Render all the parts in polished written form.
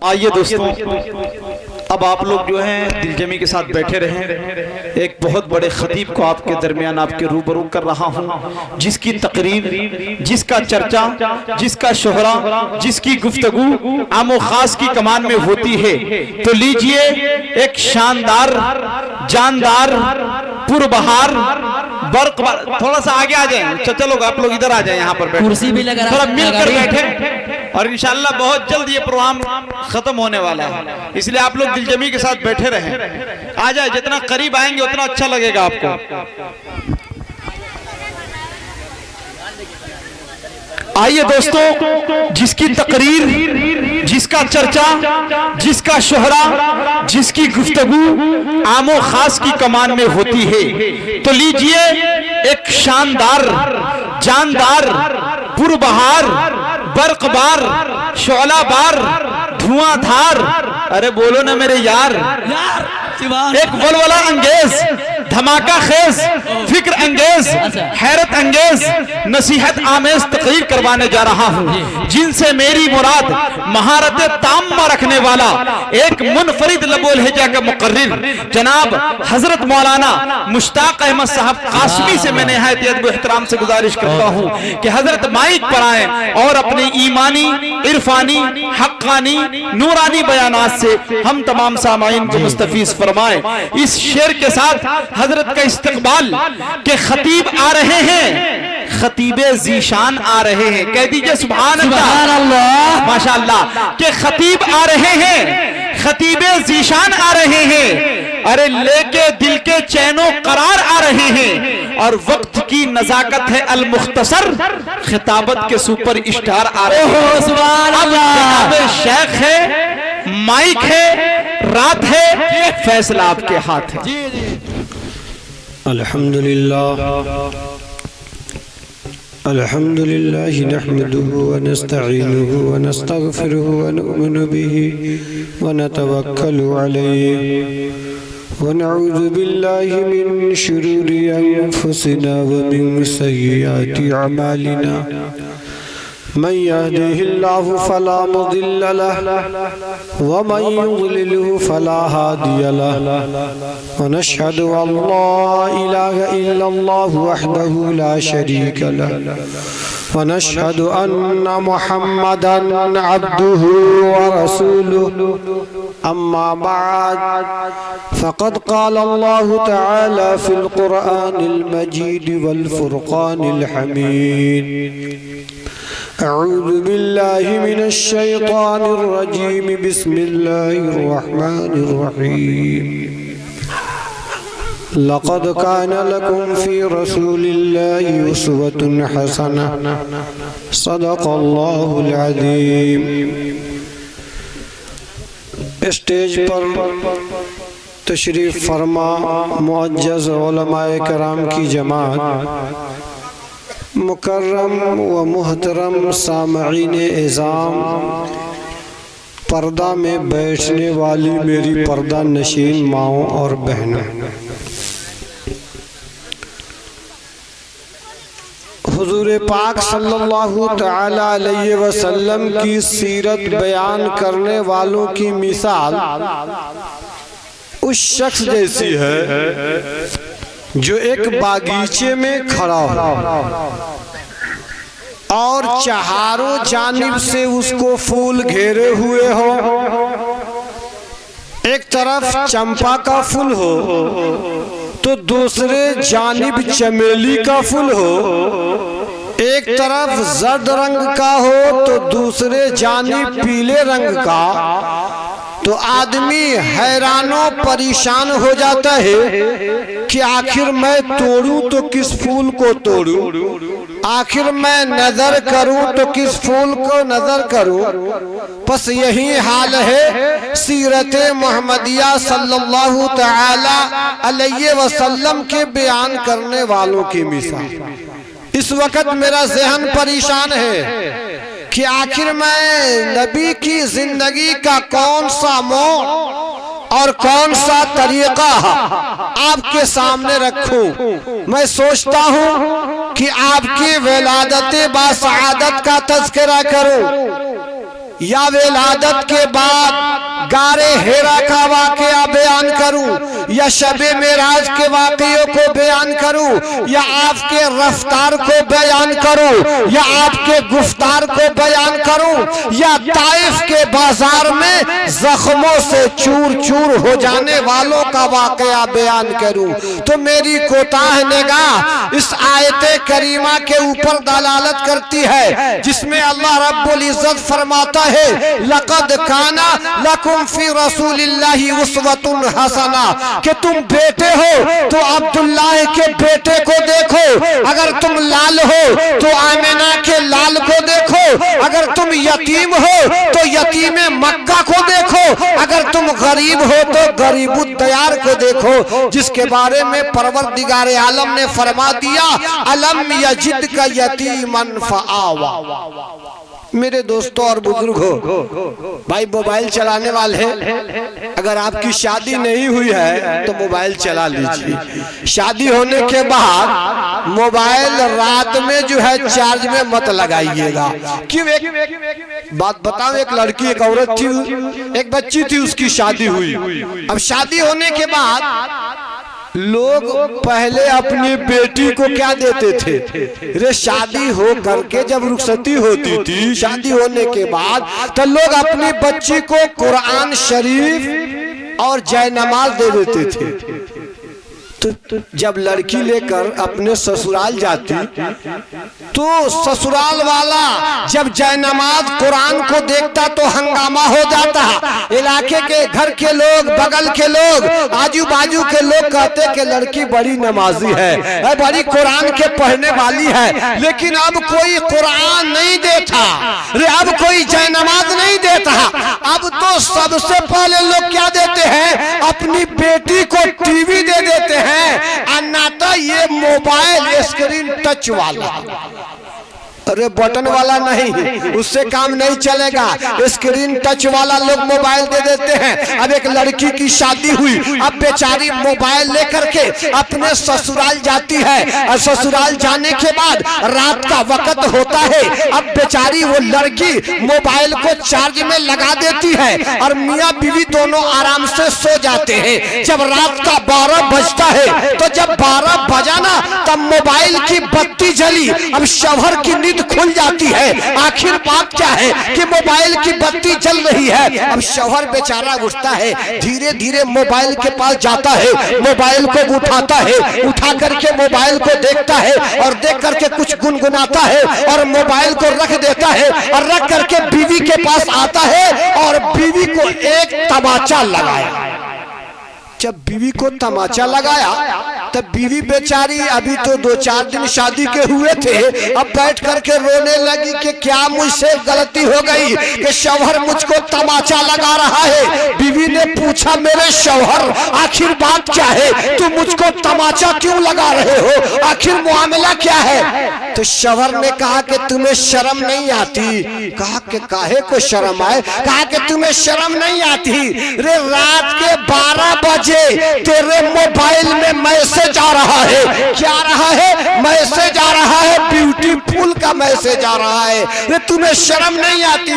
आइए दोस्तों, अब आप लोग जो हैं दिलजमी के साथ बैठे रहें। एक बहुत बड़े खतीब को आपके दरमियान आपके रूबरू कर रहा हूं, जिसकी तकरीर, जिसका चर्चा, जिसका शोहरा, जिसकी गुफ्तगू आमो खास की कमान में होती है। तो लीजिए एक शानदार, जानदार, पुरबहार, बर्क, थोड़ा सा आगे आ जाए। चलो आप लोग इधर आ जाए, यहाँ पर कुर्सी भी लगा, थोड़ा मिलकर बैठे और इंशाअल्लाह बहुत जल्द ये प्रोग्राम खत्म होने वाला है, इसलिए आप लोग दिलजमी के साथ बैठे रहें। आ जाए, जितना करीब आएंगे उतना अच्छा लगेगा आपको। आइए दोस्तों, जिसकी तकरीर, जिसका चर्चा, जिसका शोहरा, जिसकी गुफ्तगू आमो खास की कमान में होती है। तो लीजिए एक शानदार, जानदार, पुरबहार, बर्कबार, शोलाबार, धुआंधार, अरे बोलो ना मेरे यार, एक वलवला अंगेज, धमाका खेज, फिक्र अंगेज, हैरत अंगेज, नसीहत आमेज तकरीर करवाने जा रहा हूँ, जिनसे मेरी मुराद महारत ताम्मा रखने वाला एक मुनफरिद लबो लहजा का मुकर्रिर जनाब हजरत मौलाना मुश्ताक अहमद साहब कासमी से मैं निहायत अदब एहतराम से गुजारिश करता हूँ कि हजरत माइक पर आए और अपनी ईमानी, इरफानी, हक्कानी, नूरानी बयानात से हम तमाम सामाईन को मुस्तफीज फरमाए। इस शेर के साथ हजरत का इस्तकबाल के खतीब आ रहे हैं, खतीबे जीशान आ रहे हैं। कह दीजिए सुभान अल्लाह, माशाअल्लाह के खतीब आ रहे हैं, खतीबे जीशान आ रहे हैं। अरे लेके दिल के चैनो करार आ रहे हैं और वक्त की नजाकत है अल मुख्तसर, खिताबत के सुपर स्टार आ रहे हैं। सुभान अल्लाह, शेख है, माइक है, रात है, फैसला आपके हाथ है। अल्हम्दुलिल्लाह अल्हम्दुलिल्लाह नहमदुहु व नस्तईनुहु व नस्तगफिरुहु व नु'मिनु बिही व नतवक्कलु अलैहि व नऊज़ु बिल्लाहि मिन शुरूरि अनफुसिना व मिन सय्यिआति अमालिना। मन यहदिहिल्लाहु फला मुदिल्ल लहु व मन युद्लिलहु फला हादिय लहु व नशहदु अल्ला इलाहा इल्लल्लाहु वहदहु ला शरीका लहु व नशहदु अन्ना मुहम्मदन अब्दुहु व रसूलुहु। अम्मा बअद फ़क़द क़ाल अल्लाहु तआला फ़िल क़ुरआनिल मजीद वल फ़ुरक़ानिल हमीद। अऊज़ु बिल्लाहि मिनश शैतानिर रजीम, बिस्मिल्लाहिर रहमानिर रहीम। लक़द कान लकुम फ़ी रसूलिल्लाहि उस्वतुन हसनह, सदक़ल्लाहुल अज़ीम। स्टेज पर तशरीफ़ फरमा मुअज्जज़ उलमाए कराम की जमात, मुकर्रम व मुहतरम सामईन इज़ाम, पर्दा में बैठने वाली मेरी पर्दा नशीन माओं और बहनों, हुजूर पाक सल्लल्लाहु तआला अलैहि वसल्लम की सीरत बयान करने वालों की मिसाल उस शख्स जैसी है जो एक बागीचे में खड़ा हो और चारों जानिब से उसको फूल घेरे हुए हो। एक तरफ चंपा का फूल हो तो दूसरे जानिब चमेली का फूल हो, एक तरफ जर्द रंग का हो तो दूसरे जानिब पीले रंग का। तो आदमी हैरानो परेशान हो जाता है कि आखिर मैं तोड़ूं तो किस फूल को तोड़ूं, आखिर मैं नजर करूं तो किस फूल को नजर करूं। बस यही हाल है सीरत मोहम्मदिया सल्लल्लाहु तआला अलैहि वसल्लम के बयान करने वालों की मिसाल। इस वक्त मेरा ज़हन परेशान है कि आखिर मैं नबी की जिंदगी का कौन सा मोड़ और कौन सा तरीका आपके सामने रखूं। मैं सोचता हूं कि आपकी विलादत बासआदत का तज़किरा करूं, या विलादत के बाद गारे हेरा का वाकया बयान करूं, या शबे मेराज के वाकयों को बयान करूं, या आपके रफ्तार को बयान करूं, या आपके गुफ्तार को बयान करूं, या ताइफ के बाजार में जख्मों से चूर चूर हो जाने वालों का वाकया बयान करूं। तो मेरी कोताह निगाह इस आयत करीमा के ऊपर दलालत करती है, जिसमें अल्लाह रब्बुल इज्जत फरमाता है, लक़द काना लकुम फी रसूलिल्लाहि उस्वतुन हसना, कि तुम बेटे हो तो अब्दुल्लाह के बेटे को देखो, अगर तुम लाल हो तो आमिना के लाल को देखो, अगर तुम यतीम हो तो यतीम मक्का को देखो, अगर तुम गरीब हो तो गरीबुद दयार को देखो, जिसके बारे में परवरदिगार आलम ने फरमा दिया, अलम यजिद का यतीमन फआवा। मेरे दोस्तों और बुजुर्गों, भाई मोबाइल चलाने वाले, अगर आपकी शादी नहीं हुई है तो मोबाइल चला लीजिए। शादी होने के बाद मोबाइल रात में जो है चार्ज में मत लगाइएगा। क्यों? एक बात बताऊं, एक लड़की एक औरत थी, एक बच्ची थी, उसकी शादी हुई। अब शादी होने के बाद लोग पहले अपनी बेटी को क्या देते थे? रे शादी हो करके जब रुखसती होती थी, शादी होने के बाद तो लोग अपनी बच्ची को कुरान शरीफ और जयनमाज दे देते थे। तो जब लड़की लेकर अपने ससुराल जाती तो ससुराल वाला जब जयनमाज कुरान को देखता तो हंगामा हो जाता। इलाके के घर के लोग, बगल के लोग, आजू बाजू के लोग कहते कि लड़की बड़ी नमाजी है, बड़ी कुरान के पढ़ने वाली है। लेकिन अब कोई कुरान नहीं देता, अब कोई जयनमाज नहीं देता। अब तो सबसे पहले लोग क्या देते हैं? अपनी बेटी को टीवी दे देते हैं, अन्यथा ये मोबाइल स्क्रीन टच वाला, अरे बटन वाला नहीं, उससे काम नहीं चलेगा, स्क्रीन टच वाला लोग मोबाइल दे देते हैं। अब एक लड़की की शादी हुई, अब बेचारी मोबाइल लेकर के अपने ससुराल जाती है, और ससुराल जाने के बाद रात का वक्त होता है। अब बेचारी वो लड़की मोबाइल को चार्ज में लगा देती है और मियाँ बीवी दोनों आराम से सो जाते हैं। जब रात का 12 बजता है तो जब 12 बजा ना, तब मोबाइल की बत्ती जली, अब शौहर की खुल जाती है। आखिर बात क्या है कि मोबाइल की बत्ती जल रही है। अब शौहर बेचारा उठता है, धीरे धीरे मोबाइल के पास जाता है, मोबाइल को उठाता है, उठा करके मोबाइल को देखता है और देख करके कुछ गुनगुनाता है और मोबाइल को रख देता है, और रख करके बीवी के पास आता है और बीवी को एक तमाचा लगाया। जब बीवी को तमाचा लगाया तब बीवी बेचारी, अभी तो 2-4 दिन शादी के हुए थे, अब बैठ करके रोने लगी कि क्या मुझसे गलती हो गई कि शौहर मुझको तमाचा लगा रहा है। बीवी ने पूछा, मेरे शौहर आखिर बात क्या है, तुम मुझको तमाचा क्यों लगा रहे हो, आखिर मामला क्या है? तो शौहर ने कहा कि तुम्हें शर्म नहीं आती। कहा कि काहे को शर्म आए? कहा कि तुम्हें शर्म नहीं आती? रे रात के 12 बजे तेरे मोबाइल में मैसेज आ रहा है। क्या रहा है? मैसेज आ रहा है, ब्यूटीफुल का मैसेज आ रहा है। रे तुम्हें शर्म नहीं आती?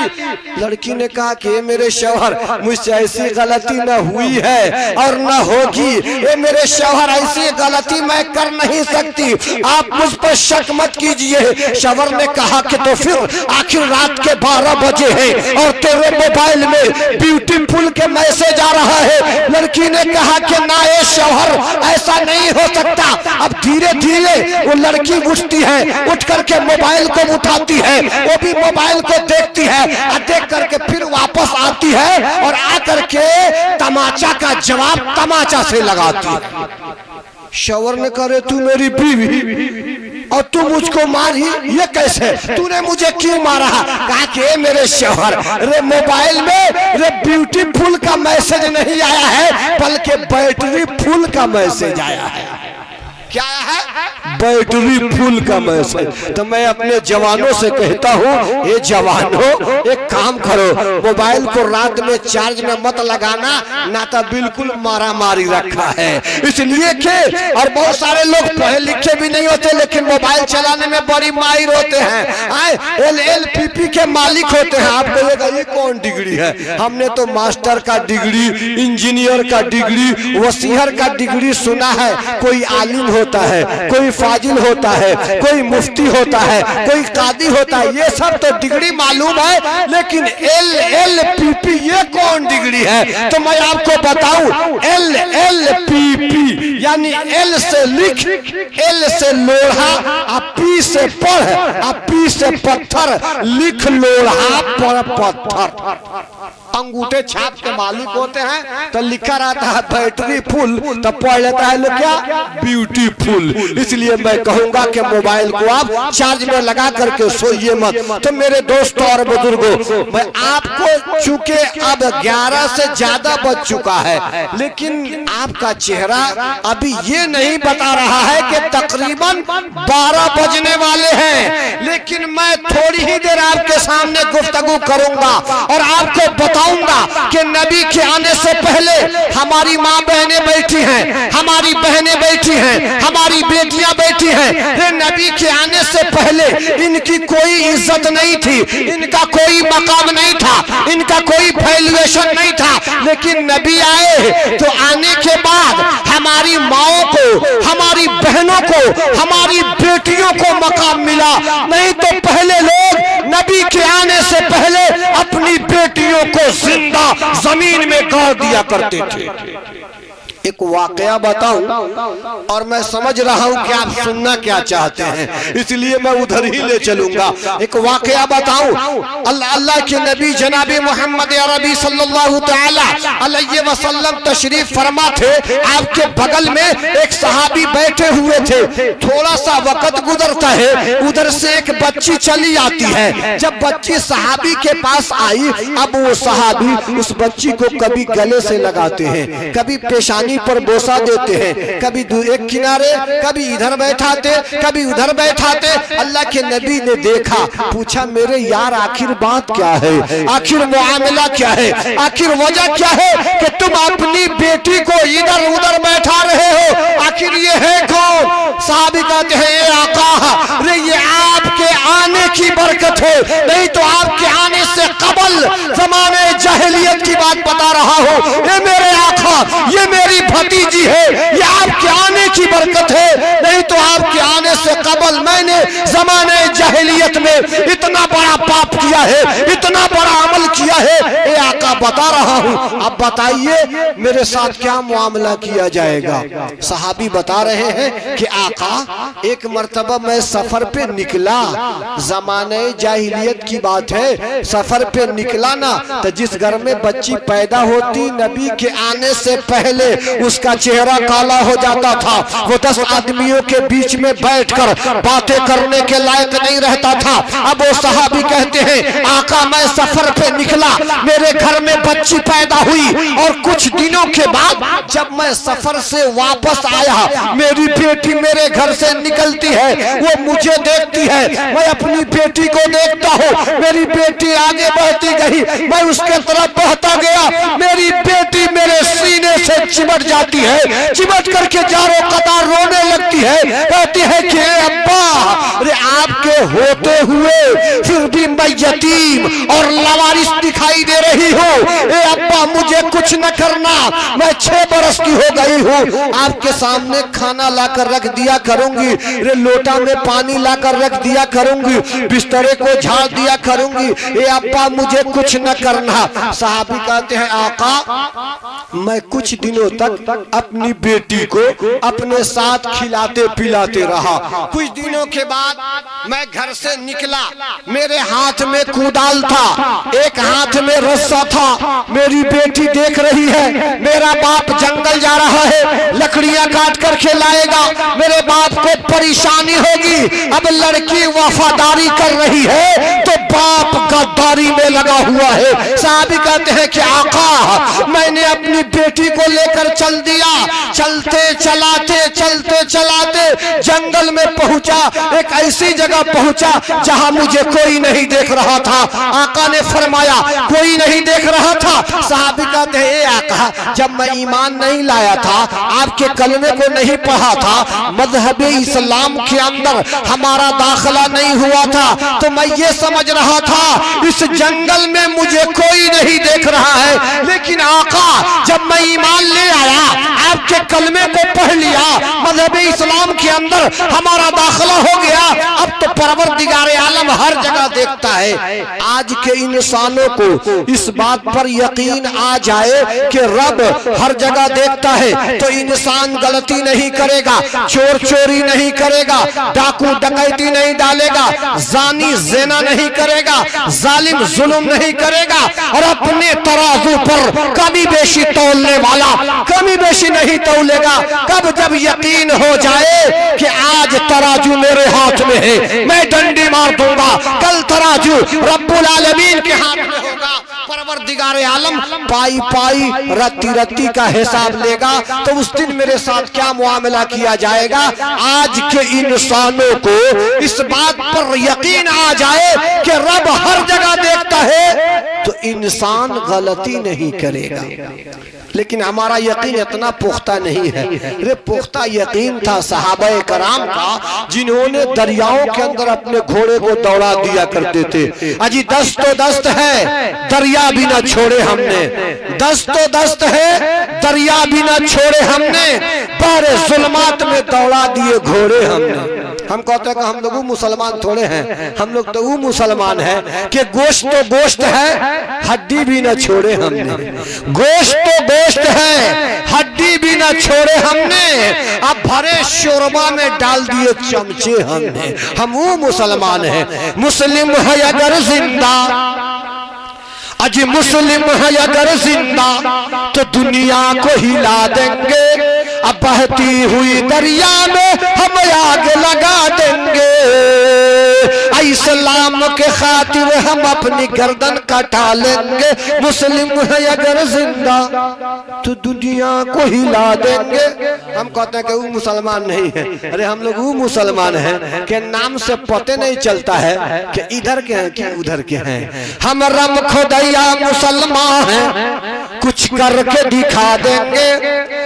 लड़की ने कहा कि मेरे शौहर, मुझसे ऐसी गलती न हुई है और न होगी। ये मेरे शौहर, ऐसी गलती मैं कर नहीं सकती, आप मुझ पर शक मत कीजिए। शौहर ने कहा कि तो फिर आखिर रात के 12 बजे है और तेरे मोबाइल में ब्यूटीफुल के मैसेज आ रहा है। लड़की ने कहा कि ना ये शौहर, ऐसा नहीं हो सकता। अब धीरे धीरे वो लड़की उठती है, उठ करके मोबाइल को उठाती है, वो भी मोबाइल को देखती है, और देख करके फिर वापस आती है और आकर के तमाचा का जवाब तमाचा से लगाती है। शौहर ने कहा, रे तू मेरी बीवी और तू मुझको मारी, ये कैसे? तूने मुझे क्यों मारा? कहा कि मेरे शौहर, रे मोबाइल में रे ब्यूटीफुल का मैसेज नहीं आया है, बल्कि बैटरी फुल का मैसेज आया है। क्या है? बैटरी फुल का मैसेज। तो मैं अपने जवानों से कहता हूँ, ये जवानों एक काम करो, मोबाइल को रात में चार्ज में मत लगाना, ना तो बिल्कुल मारा मारी रखा है। इसलिए कि और बहुत सारे लोग पढ़े लिखे भी भी नहीं होते लेकिन मोबाइल चलाने में बड़ी माहिर होते हैं, LLPP के मालिक होते हैं। आप कहेगा ये कौन डिग्री है? हमने तो मास्टर का डिग्री, इंजीनियर का डिग्री, वसीहर का डिग्री सुना है। कोई आलिम होता है, कोई फाजिल होता है, कोई मुफ्ती होता है, कोई कादी होता है, ये सब तो डिग्री मालूम है, लेकिन LLPP ये कौन डिग्री है? तो मैं आपको बताऊं, LLPP यानी L से लिख, L से लोढ़ा, P से पढ़, P से पत्थर, लिख लोढ़ा पर पत्थर। अंगूठे छाप के मालिक होते हैं तो लिखा रहता है बैटरी फुल, तो पढ़ लेता है लोग क्या, ब्यूटीफुल। इसलिए मैं कहूंगा कि मोबाइल को आप चार्ज में लगा करके सोइए मत। तो मेरे दोस्तों और बुजुर्गों, मैं आपको चूंकि अब 11 से ज्यादा बज चुका है, लेकिन आपका चेहरा अभी ये नहीं बता रहा है कि तकरीबन 12 बजने वाले हैं, लेकिन मैं थोड़ी ही देर आपके सामने गुफ्तगू करूंगा और आपको बताऊंगा कि नबी के आने से पहले हमारी माँ बहनें बैठी हैं, हमारी बहनें बैठी हैं, हमारी बेटियां बैठी हैं। ये नबी के आने से पहले इनकी कोई इज्जत नहीं थी, इनका कोई मकाम नहीं था, इनका कोई वैल्यूएशन नहीं था, लेकिन नबी आए तो आने के बाद हमारी माओं को, हमारी बहनों को, हमारी बेटियों को मकाम मिला। नहीं तो पहले लोग नबी के आने से पहले अपनी बेटियों को जिंदा जमीन में गाड़ दिया करते थे। एक वाकया बताऊं और मैं समझ रहा हूं कि आप सुनना क्या चाहते हैं, इसलिए मैं उधर ही ले चलूंगा। एक वाकया बताऊं, अल्लाह के नबी जनाबी मोहम्मद अरबी सल्लल्लाहु तआला अलैहि वसल्लम तशरीफ फरमा थे। आपके बगल में एक सहाबी बैठे हुए थे। थोड़ा सा वक्त गुजरता है, उधर से एक बच्ची चली आती है। जब बच्ची सहाबी के पास आई, अब वो सहाबी उस बच्ची को कभी गले से लगाते हैं, कभी पेशानी पर बोसा देते हैं, कभी एक किनारे, कभी इधर बैठाते, कभी उधर बैठाते। अल्लाह के नबी ने देखा, पूछा मेरे यार आखिर बात क्या है, आखिर मुआमला क्या है, आखिर वजह क्या है कि तुम अपनी बेटी को इधर उधर बैठा रहे हो, आखिर ये है कौन? साहबी कहते हैं ये आका, रे ये आपके आने की बरकत है, नहीं तो आपके आने से कबल ज़माने जाहिलियत की बात बता रहा हूँ। ये मेरे आका, ये मेरी भतीजी है, ये आपके आने की बरकत है, नहीं तो आपके आने से कबल मैंने ज़माने जाहिलियत में इतना बड़ा पाप किया है, इतना बड़ा अमल किया है। ये आका बता रहा हूँ, अब बताइए मेरे साथ क्या मुआमला किया जाएगा। सहाबी बता रहे हैं कि आका एक मर्तबा मैं सफर पे निकला, ज़माने जाहिलियत की बात है, सफर पे निकला ना, तो जिस घर में बच्ची पैदा होती नबी के आने से पहले उसका चेहरा काला हो जाता था, वो 10 आदमियों के बीच में बैठकर बातें करने के लायक नहीं रहता था। अब वो सहाबी कहते हैं आका मैं सफर पे निकला, मेरे घर में बच्ची पैदा हुई और कुछ दिनों के बाद जब मैं सफर से वापस आया, मेरी बेटी मेरे घर से निकलती है, वो मुझे देखती है, मैं अपनी बेटी को देखता हूँ, मेरी बेटी आगे बढ़ती गई, मैं उसके तरफ बढ़ता गया, मेरी बेटी मेरे सीने से चिमट जाती है, चिमट करके चारों कतार रोने लगती है, कहती है कि अब्बा अरे आपके होते हुए फिर भी मैं यतीम और लावारिस दिखाई दे रही हूँ। ए अब्बा मुझे कुछ न करना, मैं 6 बरस की हो गई हूँ, आपके सामने खाना लाकर रख दिया करूंगी, रे लोटा में पानी लाकर रख दिया करूंगी, बिस्तरे को झाड़ दिया करूंगी, ए अब्बा मुझे कुछ न करना। साहबी कहते हैं आका मैं कुछ दिनों तक अपनी बेटी को अपने साथ खिलाते पिलाते रहा। कुछ दिनों के बाद मैं घर से निकला, मेरे हाथ में कुदाल था, एक हाथ में रस्सा था, मेरी बेटी देख रही है मेरा बाप जंगल जा रहा है, लकड़ियां काट कर के लाएगा, मेरे बाप को परेशानी होगी। अब लड़की वफादारी कर रही है तो बाप गद्दारी में लगा हुआ है। साहबी कहते हैं कि आका मैंने अपनी बेटी को लेकर चल दिया, चलते चलाते जंगल में पहुंचा, एक ऐसी जगह पहुंचा जहां मुझे कोई नहीं देख रहा था। आका ने फरमाया कोई नहीं देख रहा था। साहबी कहते हैं आका, जब मैं ईमान नहीं लाया था, आपके कलमे को नहीं पढ़ा था, मजहब इस्लाम के अंदर हमारा दाखिला नहीं हुआ था, तो मैं ये समझ रहा था इस जंगल में मुझे कोई नहीं देख रहा है। लेकिन आका, जब मैं ईमान ले आया, आपके कलमे को पढ़ लिया, मजहब इस्लाम के अंदर हमारा दाखिला हो गया, अब तो परवरदिगार आलम हर जगह देखता है। आज के इंसानों को इस बात पर यकीन आ जाए कि रब हर जगह देखता है, तो इंसान गलती नहीं करेगा, चोर चोरी नहीं करेगा, डाकू डकैती नहीं डालेगा, जानी ज़िना नहीं करेगा, जालिम जुल्म नहीं करेगा, और अपने तराजू पर कमी बेशी तौलने वाला कमी बेशी नहीं तौलेगा। कब? जब यकीन हो जाए कि आज तराजू मेरे हाथ में है, मैं डंडी मार दूंगा, कल तराजू रब्बुल आलमीन के हाथ में होगा। परवरदिगार आलम पाई पाई रत्ती रत्ती का हिसाब लेगा, तो उस दिन मेरे साथ क्या मुआमला किया जाएगा। आज के इंसानों को इस बात पर यकीन आ जाए कि रब हर जगह देखता है, तो इंसान गलती नहीं करेगा। लेकिन हमारा यकीन इतना पुख्ता नहीं है। रे पुख्ता यकीन था सहाबाए कराम का, जिन्होंने दरियाओं के अंदर अपने घोड़े को दौड़ा दिया करते थे। अजी दस्त तो दस्त है, दरिया भी न छोड़े हमने, दस्त तो दस्त है, दरिया भी न छोड़े हमने, बारे जुल्मात में दौड़ा दिए घोड़े हमने। हम कहते हैं कि हम लोग मुसलमान थोड़े हैं, हम लोग तो वो मुसलमान हैं कि गोश्त तो गोश्त है, हड्डी भी न छोड़े हमने। गोश्त तो गोश्त है, हड्डी भी न छोड़े हमने, अब भरे शोरबा में डाल दिए चमचे हमने। हम वो मुसलमान हैं। मुस्लिम है अगर जिंदा, अजी मुस्लिम है अगर जिंदा, तो दुनिया को हिला देंगे। अब बहती हुई दरिया में हम आग लगा देंगे। इस्लाम के खातिर हम अपनी गर्दन कटा लेंगे। मुस्लिम है अगर जिंदा, तो दुनिया को हिला देंगे। हम कहते हैं कि वो मुसलमान नहीं है। अरे हम लोग वो मुसलमान हैं कि नाम से पते नहीं चलता है कि इधर के हैं कि उधर के हैं। हम रम खुदैया मुसलमान हैं, कुछ करके दिखा देंगे।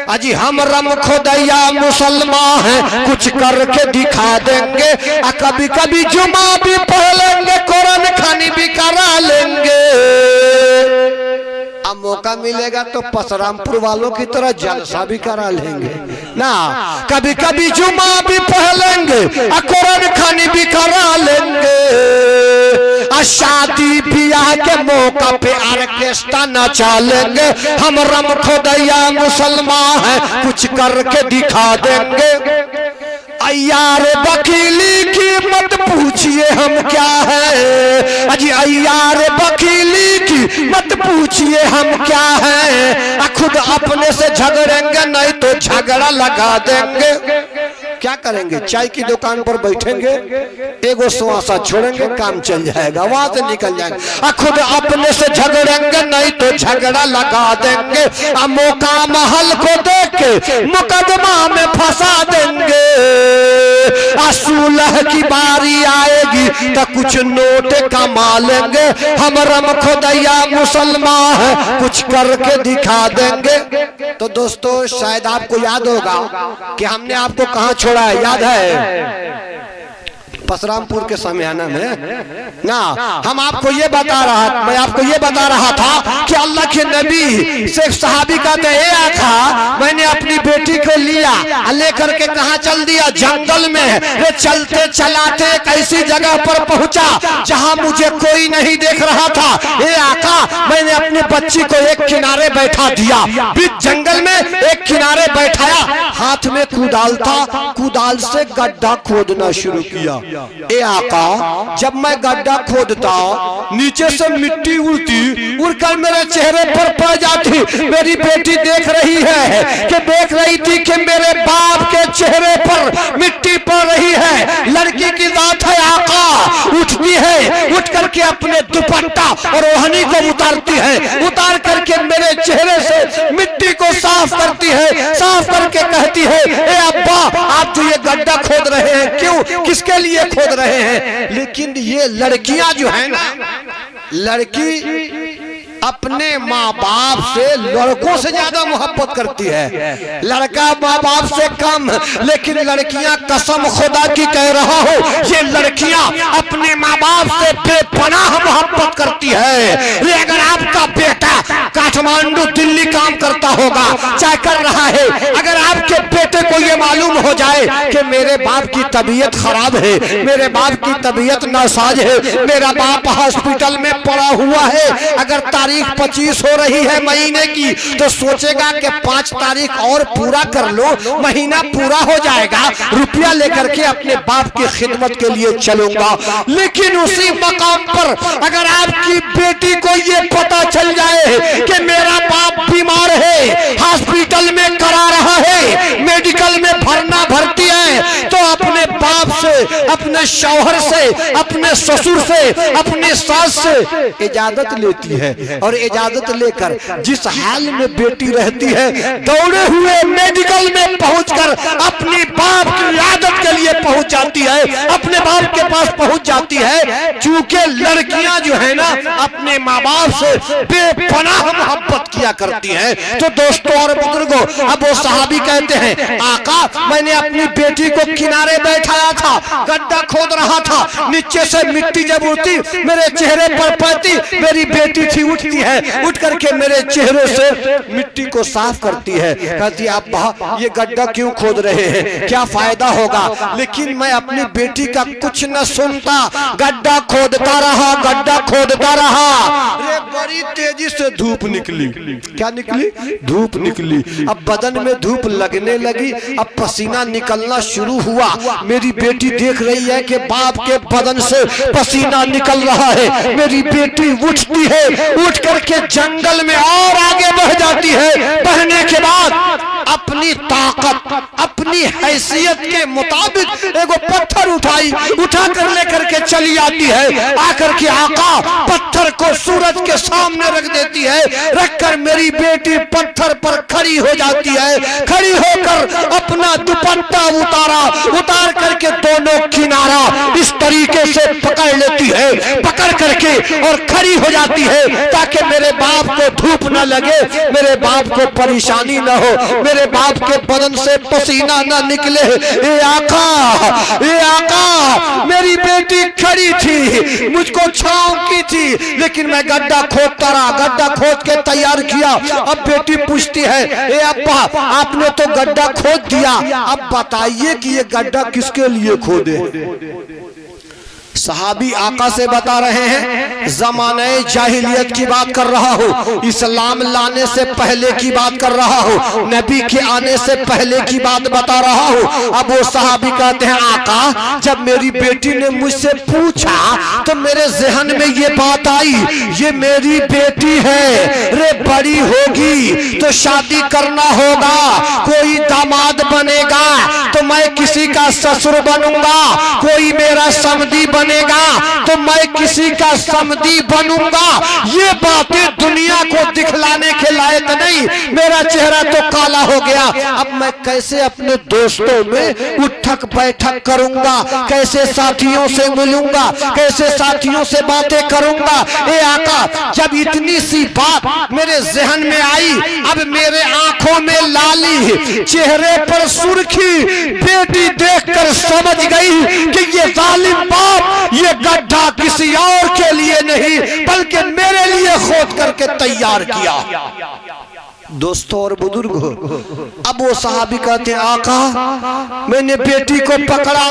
अजी हम रम खुदैया मुसलमान हैं, कुछ करके दिखा देंगे। कभी कभी जुमा भी पढ़ लेंगे, कुरान खानी भी करा लेंगे। अब मौका मिलेगा तो परशुरामपुर वालों की तरह जलसा भी करा लेंगे ना। कभी कभी जुमा भी पढ़ लेंगे, कुरान खानी भी करा लेंगे। शादी ब्याह के मौका पे ऑर्केस्ट्रा नचा लेंगे। हम रम खुदैया मुसलमान हैं, कुछ करके दिखा देंगे। अय्यार वकीली की मत पूछिए हम क्या है। अजी अय्यार वकीली की मत पूछिए हम क्या है। खुद अपने से झगड़ेंगे, नहीं तो झगड़ा लगा देंगे। क्या करेंगे? चाय की दुकान पर बैठेंगे, एगो सुआसा छोड़ेंगे, काम चल जाएगा, वहां से निकल जाएंगे। खुद अपने से झगड़ेंगे, नहीं तो झगड़ा लगा देंगे। मौका महल को देख के मुकदमा में फंसा देंगे। सुलह की बारी आएगी तो कुछ नोट कमा लेंगे। हम रम खुदैया मुसलमान हैं, कुछ करके दिखा देंगे। तो दोस्तों, शायद आपको याद होगा कि हमने आपको कहां छोड़ा है, याद है? परशुरामपुर के समियाना में ना। हम आपको ये मैं आपको ये बता रहा था कि अल्लाह के नबी से एक सहाबी कहते हैं, आका मैंने अपनी बेटी को लिया, लेकर के कहाँ चल दिया? जंगल में। चलते चलाते एक ऐसी जगह पर पहुंचा जहां मुझे कोई नहीं देख रहा था। ए आका, मैंने अपनी बच्ची को एक किनारे बैठा दिया, बीच जंगल में एक किनारे बैठाया, हाथ में कुदाल था, कुदाल से गड्ढा खोदना शुरू किया। ए आका, जब मैं गड्ढा खोदता, नीचे से मिट्टी उड़ती, उड़कर मेरे चेहरे पर पड़ जाती। मेरी बेटी देख रही थी कि मेरे बाप के चेहरे पर मिट्टी पड़ रही है। लड़की की बात है आका, उठती है, उठ करके अपने दुपट्टा और ओढ़नी को उतारती है, उतार करके मेरे चेहरे से मिट्टी को साफ करती है, साफ करके कहती है, ए अब्बा, आप जो ये गड्ढा खोद रहे हैं, क्यों, किसके लिए खोद रहे हैं? लेकिन ये लड़कियां जो है ना, लड़की अपने माँ बाप से लड़कों से ज्यादा मोहब्बत करती है, लड़का माँ बाप से कम। लेकिन लड़कियां, कसम खुदा की कह रहा हूँ, ये लड़कियां अपने माँ बाप से बेपनाह मोहब्बत करती है। अगर आपका बेटा काठमांडू दिल्ली काम करता होगा, चाहे कर रहा है, अगर आपके बेटे को ये मालूम हो जाए कि मेरे बाप की तबीयत खराब है, मेरे बाप की तबीयत नासाज है, मेरा बाप हॉस्पिटल में पड़ा हुआ है, अगर तारीख 25 हो रही है महीने की, तो सोचेगा कि 5 तारीख और पूरा कर लो, महीना पूरा हो जाएगा, रुपया लेकर के अपने बाप की खिदमत के लिए चलूंगा। लेकिन उसी मकाम पर अगर आपकी बेटी को ये पता चल जाए कि मेरा बाप बीमार है, हॉस्पिटल में करा रहा है, मेडिकल में भर्ती है, तो अपने बाप से, अपने शौहर से, अपने ससुर से, अपने सास से इजाजत लेती है। और इजाजत लेकर जिस हाल में बेटी रहती है, दौड़े हुए मेडिकल में पहुंचकर अपनी बाप की इयादत के लिए पहुंच जाती है, अपने बाप के पास पहुंच जाती है। चूंकि लड़कियां जो है ना, अपने माँ बाप से बेपनाह मोहब्बत किया करती हैं। तो दोस्तों और बुजुर्गों, अब वो सहाबी कहते हैं, आका मैंने अपनी बेटी को किनारे बैठाया था, गड्ढा खोद रहा था, नीचे से मिट्टी जब उड़ती मेरे चेहरे पर पड़ती, मेरी बेटी थी, उठती है, उठ करके मेरे चेहरे से मिट्टी को साफ करती है, कहती है अब्बा ये गड्ढा क्यों खोद रहे हैं, क्या फायदा होगा। लेकिन मैं अपनी बेटी का कुछ न सुनता, गड्ढा खोदता रहा, गड्ढा खोदता रहा। अरे बड़ी तेजी से धूप निकली, क्या निकली? धूप निकली। अब बदन में धूप लगने लगी, अब पसीना निकलना शुरू हुआ। मेरी बेटी देख रही है कि बाप के बदन से पसीना निकल रहा है। मेरी बेटी उठती है, उठ करके जंगल में और आगे बढ़ जाती है। बढ़ने के बाद अपनी ताकत, अपनी हैसियत के मुताबिक एगो पत्थर उठा कर लेकर के चली आती है। आकर के आका पत्थर को सूरज के सामने रख देती है। रखकर मेरी बेटी पत्थर पर खड़ी हो जाती है। खड़ी होकर अपना दुपट्टा उतार करके दोनों किनारा इस तरीके से पकड़ लेती है, पकड़ करके और खड़ी हो जाती है, ताकि मेरे बाप को धूप न लगे, मेरे बाप को परेशानी न हो, मेरे बाप के बदन से पसीना न निकले। ए आका, मेरी बेटी खड़ी थी, मुझको छांव की थी, लेकिन मैं गड्ढा खोदता रहा, गड्ढा खोद के तैयार किया। अब बेटी पूछती है, ए अब्बा आपने तो गड्ढा खोद दिया, अब बताइए कि ये गड्ढा किसके लिए खोदे। सहाबी आका से बता रहे हैं, ज़माने जाहिलियत की बात कर रहा हूँ, इस्लाम लाने से पहले की बात कर रहा हूँ, नबी के आने से पहले की बात बता रहा हूँ। अब वो सहाबी कहते हैं, आका जब मेरी बेटी ने मुझसे पूछा तो मेरे जहन में ये बात आई, ये मेरी बेटी है, रे बड़ी होगी तो शादी करना होगा, कोई दामाद बनेगा तो मैं किसी का ससुर बनूंगा, कोई मेरा समधी बनेगा तो मैं किसी का समधी बनूंगा। ये बातें दुनिया को दिखलाने के लायक नहीं। मेरा चेहरा तो काला हो गया, अब मैं कैसे अपने दोस्तों में उठक बैठक करूंगा, कैसे साथियों से मिलूंगा, कैसे साथियों से बातें करूंगा। ए आका जब इतनी सी बात मेरे जहन में आई, अब मेरे आंखों में लाली, चेहरे पर सुर्खी, बेटी देखकर समझ गई कि ये जालिम बाप ये गड्ढा किसी और के लिए नहीं बल्कि मेरे लिए खोद करके तैयार किया। दोस्तों और बुजुर्ग, अब वो सहाबी कहते हैं, आका मैंने बेटी को पकड़ा,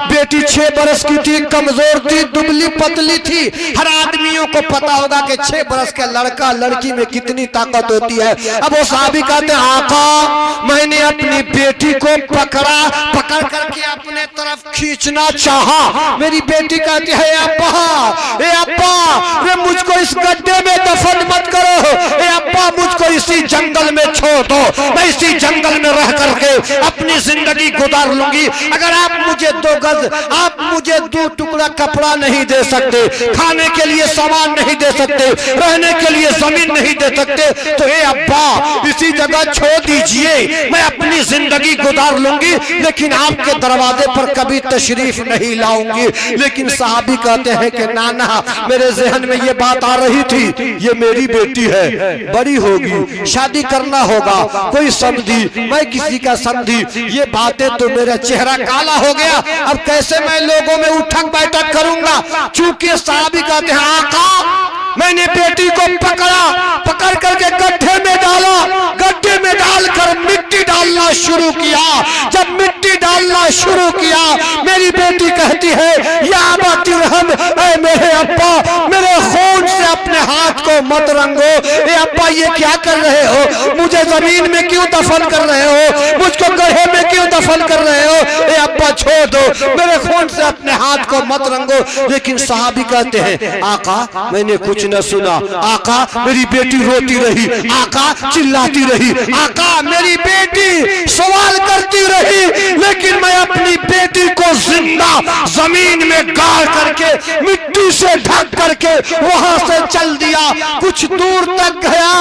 बेटी 6 बरस की थी, कमजोर थी, दुबली पतली थी। हर आदमियों को पता होगा कि 6 बरस का लड़का लड़की में कितनी ताकत होती है। अब वो सहाबी कहते हैं, आका मैंने अपनी बेटी को पकड़ा, पकड़ करके अपने तरफ खींचना चाहा। मेरी बेटी कहती है, अब्बा मुझको इस गड्ढे में दफन मत करो, अब्बा मुझको इसी जंगल में छोड़ दो, मैं इसी जंगल में रह करके अपनी जिंदगी गुजार लूंगी। अगर आप मुझे 2 गज आप मुझे 2 टुकड़ा कपड़ा नहीं दे सकते, खाने के लिए सामान नहीं दे सकते, रहने के लिए जमीन नहीं दे सकते, तो हे अब्बा इसी जगह छोड़ दीजिए, मैं अपनी जिंदगी गुजार लूंगी, लेकिन आपके दरवाजे पर कभी तशरीफ नहीं लाऊंगी। लेकिन साहबी कहते हैं कि नाना, मेरे जहन में ये बात आ रही थी, ये मेरी बेटी है, बड़ी होगी, शादी करना होगा, कोई समझी, मैं किसी का समझी, ये बातें तो मेरा चेहरा काला हो गया, अब कैसे मैं लोगों में उठक बैठक करूंगा। चूंकि साहबी कहते हैं आका, मैंने बेटी को पकड़ करके गड्ढे में डाला, गड्ढे में डालकर मिट्टी डालना शुरू किया। जब मिट्टी डालना शुरू किया, मेरी बेटी कहती है या अब्बा तिरहम, ऐ मेरे अब्बा, मेरे खून से अपने हाथ को मत रंगो। ए अब्बा ये क्या कर रहे हो, मुझे जमीन में क्यों दफन कर रहे हो, मुझको गड्ढे में क्यों दफन कर रहे हो, ए अब्बा छोड़ दो, मेरे खून से अपने हाथ को मत रंगो। लेकिन साहबी कहते हैं आका, मैंने कुछ न सुना, आका मेरी बेटी रोती रही, आका चिल्लाती रही, आका मेरी बेटी सवाल करती रही, लेकिन मैं अपनी बेटी को जिंदा जमीन में गाड़ करके मिट्टी से ढक करके वहां से चल दिया। कुछ दूर तक गया,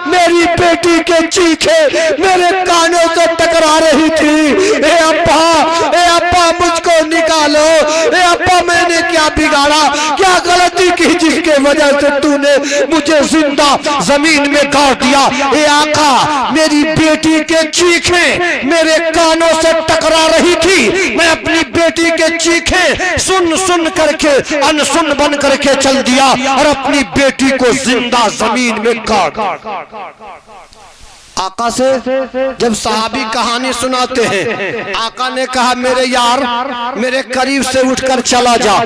मेरी बेटी के चीखे मेरे कानों से टकरा रही थी। ए अब्बा मुझको निकालो, ए अब्बा मैंने क्या बिगाड़ा, क्या गलती की जिसके वजह से तूने मुझे जिंदा जमीन में गाड़ दिया। ए आका, मेरी बेटी के चीखे मेरे कानों से टकरा रही थी, मैं अपनी बेटी के चीखे सुन सुन करके अनसुन बन करके चल दिया और अपनी बेटी को जिंदा जमीन में गाड़। आका से जब साहबी कहानी सुनाते हैं, आका ने कहा मेरे यार, मेरे करीब से उठकर चला जा,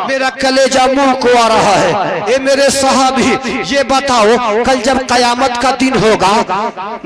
मेरा कलेजा मुंह को आ रहा है। ये मेरे साहबी, ये बताओ कल जब कयामत का दिन होगा,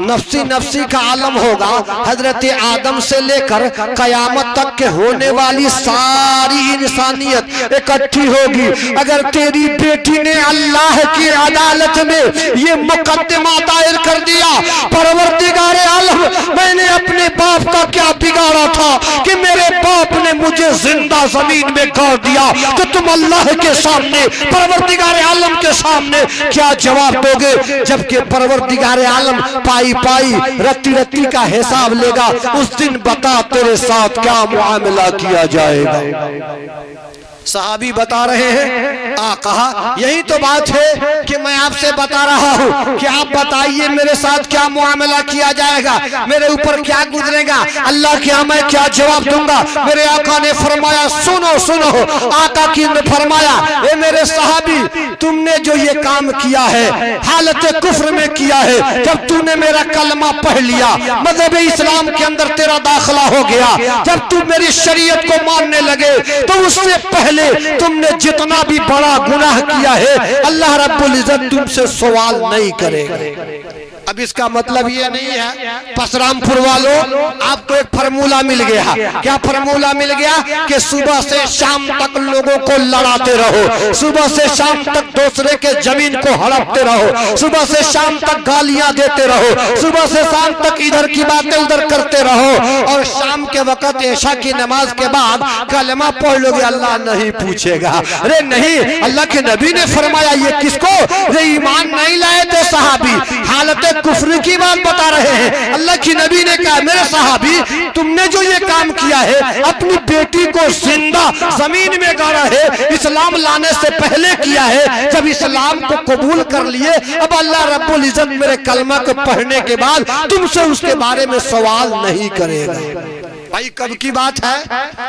नफ्सी नफ्सी का आलम होगा, हजरत आदम से लेकर कयामत तक के होने वाली सारी इंसानियत इकट्ठी होगी। अगर तेरी बेटी ने अल्लाह की अदालत में ये मुकदमा दायर कर दिया, परवरदिगार आलम, मैंने अपने बाप का क्या बिगाड़ा था कि मेरे बाप ने मुझे जिंदा जमीन में गाड़ दिया, तो तुम अल्लाह के सामने, परवरदिगार आलम के सामने क्या जवाब दोगे? जबकि परवरदिगार आलम पाई पाई रत्ती रत्ती का हिसाब लेगा, उस दिन बता तेरे साथ क्या मुआमला किया जाएगा। साहबी बता रहे हैं कहा यही तो बात है कि मैं आपसे बता रहा हूँ कि आप बताइए मेरे साथ क्या मुआमला किया जाएगा, मेरे ऊपर क्या गुजरेगा, अल्लाह के यहाँ मैं क्या जवाब दूंगा। मेरे आका ने फरमाया सुनो सुनो, आका की ने फरमाया ए मेरे साहबी, तुमने जो ये काम किया है हालत कुफ्र में किया है। जब तूने मेरा कलमा पढ़ लिया, मज़हब इस्लाम के अंदर तेरा दाखिला हो गया, जब तू मेरी शरीयत को मानने लगे, तो उससे पहले तुमने जितना भी बड़ा गुनाह किया है, अल्लाह रब्बुल इज्जत तुमसे सवाल नहीं करेगा। अब इसका मतलब ये नहीं है परशुरामपुर वालों, आपको एक फार्मूला मिल गया। क्या फार्मूला मिल गया कि सुबह से शाम तक लोगों को लड़ाते रहो, सुबह से शाम तक दूसरे के जमीन को हड़पते रहो, सुबह से शाम तक गालियां देते रहो, सुबह से शाम तक इधर की बातें उधर करते रहो, और शाम के वक्त ऐशा की नमाज के बाद कलमा पढ़ लोगे, अल्लाह नहीं पूछेगा। अरे नहीं, अल्लाह के नबी ने फरमाया ये किसको, ये ईमान नहीं लाए थे साहबी, हालत कुफ्र की बात बता रहे हैं। अल्लाह की नबी ने कहा मेरे साहबी, तुमने जो ये काम किया है, अपनी बेटी को जिंदा जमीन में गाड़ा है, इस्लाम लाने से पहले किया है। जब इस्लाम को कबूल कर लिए, अब अल्लाह रब्बुल इज्जत मेरे कलमा को पढ़ने के बाद तुमसे उसके बारे में सवाल नहीं करेगा। भाई कब की बात है?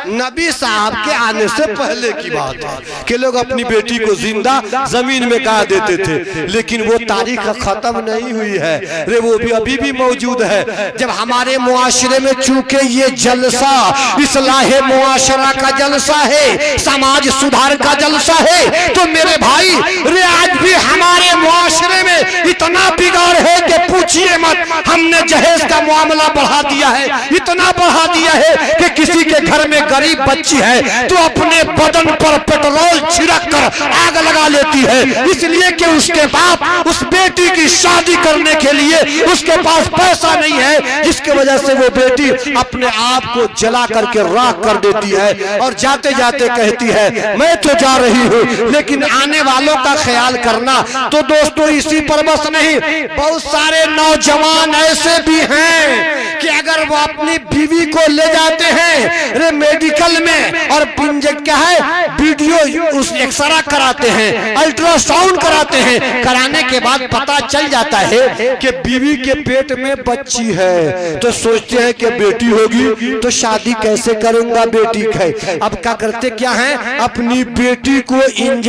नबी साहब के आने से पहले की बात है कि लोग अपनी बेटी को जिंदा जमीन में गाड़ देते थे। लेकिन वो तारीख खत्म नहीं हुई है, रे वो भी अभी भी मौजूद है। जब हमारे मुआशरे में चूंकि ये जलसा इस्लाहे मुआशरा का जलसा है, समाज सुधार का जलसा है, तो मेरे भाई रे आज भी हमारे मुआशरे में इतना बिगाड़ है कि पूछिए मत। हमने जहेज का मामला बढ़ा दिया है, इतना बढ़ा दिया है कि किसी के घर में गरीब बच्ची है तो अपने बदन पर पेट्रोल छिड़क कर आग लगा लेती है, इसलिए कि उसके बाप उस बेटी की शादी करने के लिए उसके पास पैसा नहीं है, जिसके वजह से वो बेटी अपने आप को जला करके राख कर देती है और जाते जाते कहती है मैं तो जा रही हूँ लेकिन आने वालों का ख्याल करना। तो दोस्तों इसी पर बस नहीं, बहुत सारे नौजवान ऐसे भी हैं कि अगर वो अपनी बीवी को ले जाते हैं रे मेडिकल में और क्या है वीडियो उस एक्सरा कराते हैं, अल्ट्रासाउंड कराते हैं, कराने के बाद पता चल जाता है कि बीवी के पेट में बच्ची है, तो सोचते हैं कि बेटी होगी तो शादी कैसे करूंगा बेटी है। अब क्या करते क्या है, अपनी बेटी को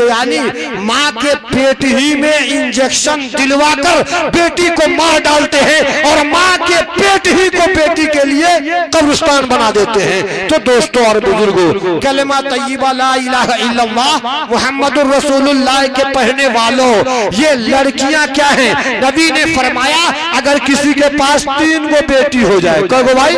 यानी माँ के पेट ही में इंजेक्शन दिलवाकर बेटी को मार डालते हैं और माँ के पेट ही को बेटी के लिए कब्रिस्तान बना देते हैं। तो दोस्तों और बुजुर्गों, कलमा तय्यबा ला इलाहा इल्लल्लाह मुहम्मदुर रसूलुल्लाह के पढ़ने वालों, ये लड़कियां क्या हैं? नबी ने फरमाया अगर किसी के पास 3 गो बेटी हो जाए, कहो भाई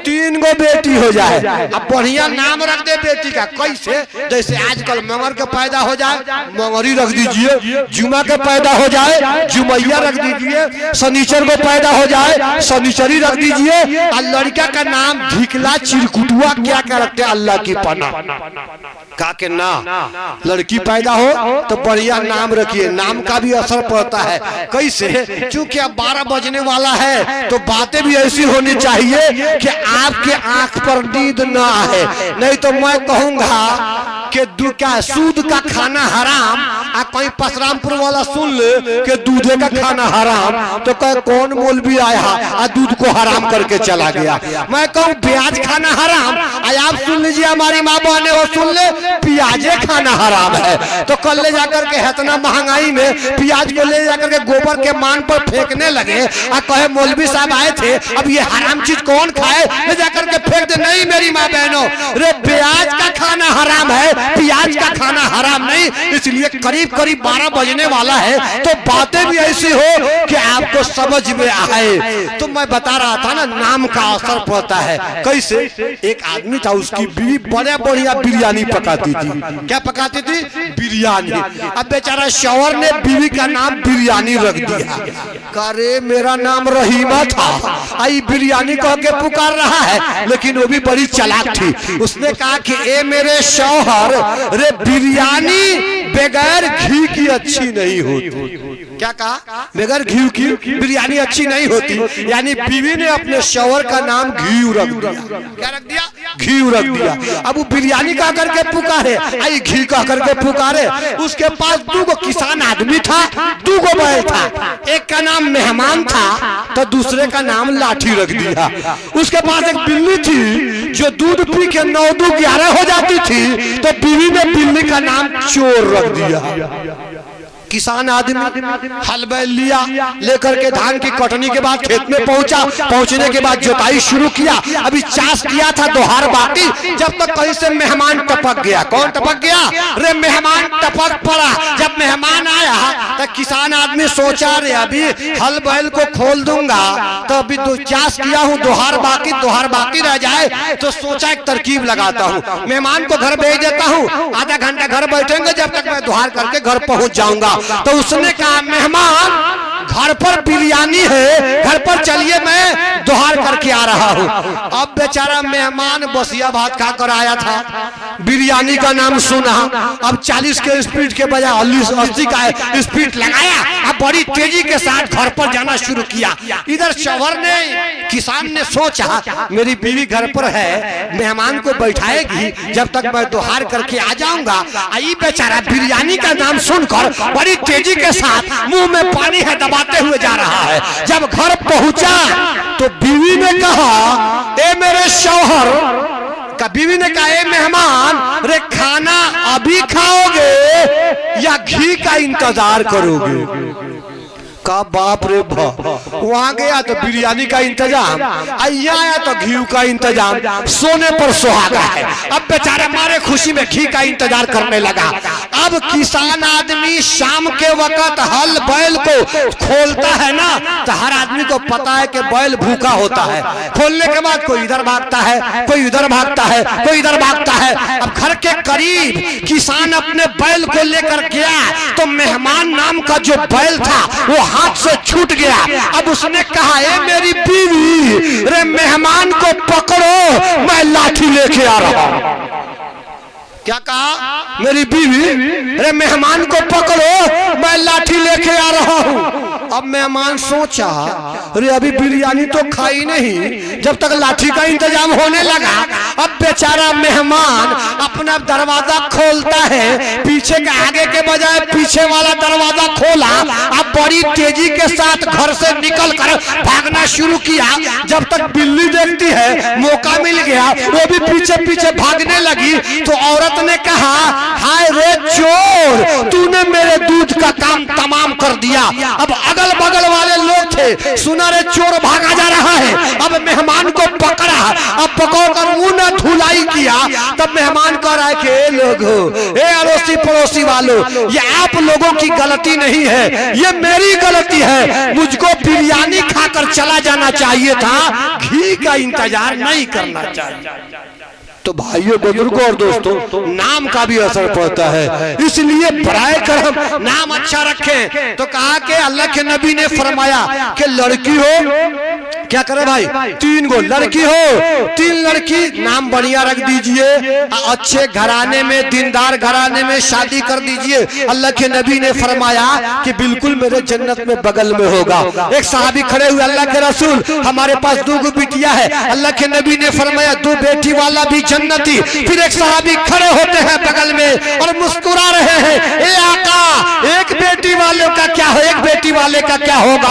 3 गो बेटी हो जाए, अब बढ़िया नाम रख दे बेटी का, कैसे? जैसे आजकल मंगर के पैदा हो जाए मंगरी रख दीजिए, जुमा के पैदा हो जाए जुमैया रख दीजिए, शनिचर को पैदा हो जाए शनिचरी रख दीजिए, और लड़का का नाम ढिकला चिरकुटुआ क्या क्या रखते हैं, अल्लाह की पना का के ना। लड़की पैदा हो तो बढ़िया नाम रखिए, नाम का भी असर पड़ता है। कैसे? चूंकि अब 12 बजने वाला है तो बातें भी ऐसी होनी चाहिए कि आपके आंख पर नींद ना आए, नहीं तो मैं कहूंगा कि क्या सूद का खाना हराम, आ कोई परशुरामपुर वाला सुन ले कि दूधे का खाना हराम, तो कहे कौन मौलवी आया आ दूध को हराम करके चला गया। मैं कहूँ प्याज खाना हराम, आप सुन लीजिए हमारी माँ बहने हो सुन ले प्याजे खाना हराम है, तो कल ले जाकर के इतना महंगाई में प्याज को ले जाकर के गोबर के मान पर फेंकने लगे, आ कहे मौलवी साहब आए थे अब ये हराम चीज कौन खाए, ले जाकर के फेंक दे। नहीं मेरी माँ बहनों, रे प्याज का खाना हराम है, प्याज का खाना हराम नहीं। इसलिए करीब करीब 12 बजने वाला है तो बातें भी ऐसी हो कि आपको समझ में आए। तो मैं बता रहा था ना नाम का असर पड़ता है। कैसे? एक आदमी था, उसकी बीवी बड़े बढ़िया बिरयानी पकाती थी। क्या पकाती थी? बिरयानी। अब बेचारा शौहर ने बीवी का नाम बिरयानी रख दिया। अरे मेरा नाम रहीमा था, आई बिरयानी कह के पुकार रहा है, लेकिन वो भी बड़ी चालाक थी। उसने कहा कि ए मेरे शौहर, रे बिरयानी बगैर घी की अच्छी नहीं होती। क्या कहा? बगैर घी की बिरयानी अच्छी नहीं होती। यानी बीवी ने अपने शौहर का नाम घी रख दिया। क्या रख दिया? घी रख दिया। अब वो बिरयानी कह करके पुकारे, आई घी कह करके पुकारे। उसके पास 2 गो किसान आदमी था, 2 गो बैल था, एक का नाम मेहमान था तो दूसरे का नाम लाठी रख दिया। उसके पास एक बिल्ली थी जो दूध पी के 9 2 11 हो जाती थी, तो बीवी ने बिल्ली का नाम चोर रख दिया। किसान आदमी हल बैल लिया, लेकर के धान की कटनी के बाद खेत में पहुंचा, पहुंचने के बाद जोताई शुरू किया। अभी चास किया था दोहार बाकी, जब तक कहीं से मेहमान टपक गया। कौन टपक गया? रे मेहमान टपक पड़ा। जब मेहमान आया तो किसान आदमी सोचा रे अभी हल बैल को खोल दूंगा तो अभी तो चास किया हूँ, दोहार बाकी रह जाए, तो सोचा एक तरकीब लगाता हूँ, मेहमान को घर भेज देता हूँ, आधा घंटा घर बैठेंगे, जब तक मैं दोहार करके घर पहुंच जाऊंगा। तो उसने कहा मेहमान घर पर बिरयानी है, घर पर चलिए मैं दोहार करके आ रहा हूँ। अब बेचारा मेहमान बसिया भात खा कर आया था, बिरयानी का नाम सुना, अब 40 के स्पीड के बजाय 80 का स्पीड लगाया, अब बड़ी तेजी के साथ घर पर जाना शुरू किया। इधर शौहर ने, किसान ने सोचा मेरी बीवी घर पर है, मेहमान को बैठाएगी, जब तक मैं दोहार करके आ जाऊंगा। आई बेचारा बिरयानी का नाम सुनकर बड़ी तेजी के साथ मुंह में पानी है दबाते हुए जा रहा है। जब घर पहुंचा तो बीवी ने कहा ए मेरे शौहर, का बीवी ने कहा ए मेहमान, रे खाना अभी खाओगे या घी का इंतजार करोगे? का बाप रे बाप, वहां गया तो बिरयानी का इंतजाम, यहाँ आया तो घी का इंतजाम, सोने पर सुहागा है। अब बेचारा मारे खुशी में घी का इंतजार करने लगा। अब किसान आदमी शाम के वक्त हल बैल को खोलता है ना, तो हर आदमी को पता है कि बैल भूखा होता है। खोलने के बाद कोई इधर भागता है, कोई इधर भागता है, कोई इधर भागता है। अब घर के करीब किसान अपने बैल को लेकर गया तो मेहमान नाम का जो बैल था वो हाथ से छूट गया। अब उसने कहा, ए मेरी बीवी, रे मेहमान को पकड़ो, मैं लाठी लेके आ रहा हूं। क्या कहा? मेरी बीवी, रे मेहमान को पकड़ो, मैं लाठी लेके आ रहा हूं। अब मेहमान सोचा, अरे अभी बिरयानी तो खाई नहीं, जब तक लाठी का इंतजाम होने लगा। अब बेचारा मेहमान अपना दरवाजा खोलता है, पीछे के आगे के बजाय पीछे वाला दरवाजा खोला। अब बड़ी तेजी के साथ घर से निकल कर भागना शुरू किया। जब तक बिल्ली देखती है मौका मिल गया, वो भी पीछे पीछे भागने लगी। तो औरत ने कहा, हाय रे चोर, तूने मेरे दूध का काम तमाम कर दिया। अब अगल बगल वाले लोग थे, सुना रे चोर भागा जा रहा है। अब मेहमान को पकड़ा, अब पकड़कर मुंह न धुलाई किया। तब मेहमान कह रहा है कि लोगों, ए अड़ोसी पड़ोसी वालों, ये आप लोगों की गलती नहीं है, ये मेरी गलती है। मुझको बिरयानी खाकर चला जाना चाहिए था, घी का इंतजार नहीं करना चाहिए। तो भाइयों, बुजुर्गों और दोस्तों, नाम का भी असर पड़ता है, इसलिए बराए करम नाम अच्छा रखें। तो कहा कि अल्लाह के नबी ने फरमाया कि लड़की हो, क्या करे भाई, 3 गो लड़की हो, 3 लड़की, नाम बढ़िया रख दीजिए, अच्छे घराने में, दीनदार घराने में शादी कर दीजिए। अल्लाह के नबी ने फरमाया कि बिल्कुल मेरे जन्नत में बगल में होगा। एक सहाबी खड़े हुए, अल्लाह के रसूल, हमारे पास 2 बिटिया है। अल्लाह के नबी ने फरमाया 2 बेटी वाला भी जन्नती। फिर एक सहाबी खड़े होते हैं बगल में और मुस्कुरा रहे हैं, ए आका, एक बेटी वाले का क्या हो, एक बेटी वाले का क्या होगा?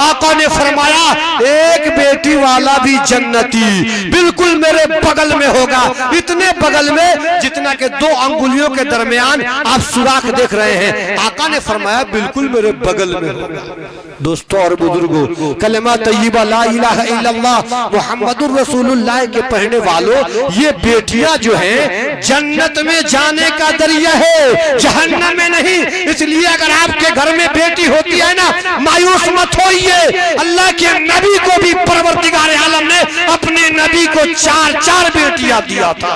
आका ने फरमाया, एक बेटी वाला भी जन्नती, बिल्कुल मेरे बगल में होगा। इतने बगल में जितना के 2 अंगुलियों के दरमियान आप सुराख देख रहे हैं। आका ने फरमाया बिल्कुल मेरे बगल में होगा। दोस्तों और बुजुर्गों, कलमा तय्यबा ला इलाहा इल्लल्लाह मुहम्मदुर रसूलुल्लाह के पढ़ने वालों, ये बेटियां जो हैं जन्नत में जाने का दरिया है, जहन्नम में नहीं। इसलिए अगर आपके घर में बेटी होती है ना, मायूस मत होइए। अल्लाह के नबी को भी परवरदिगार आलम ने अपने नबी को 4 बेटियां दिया था।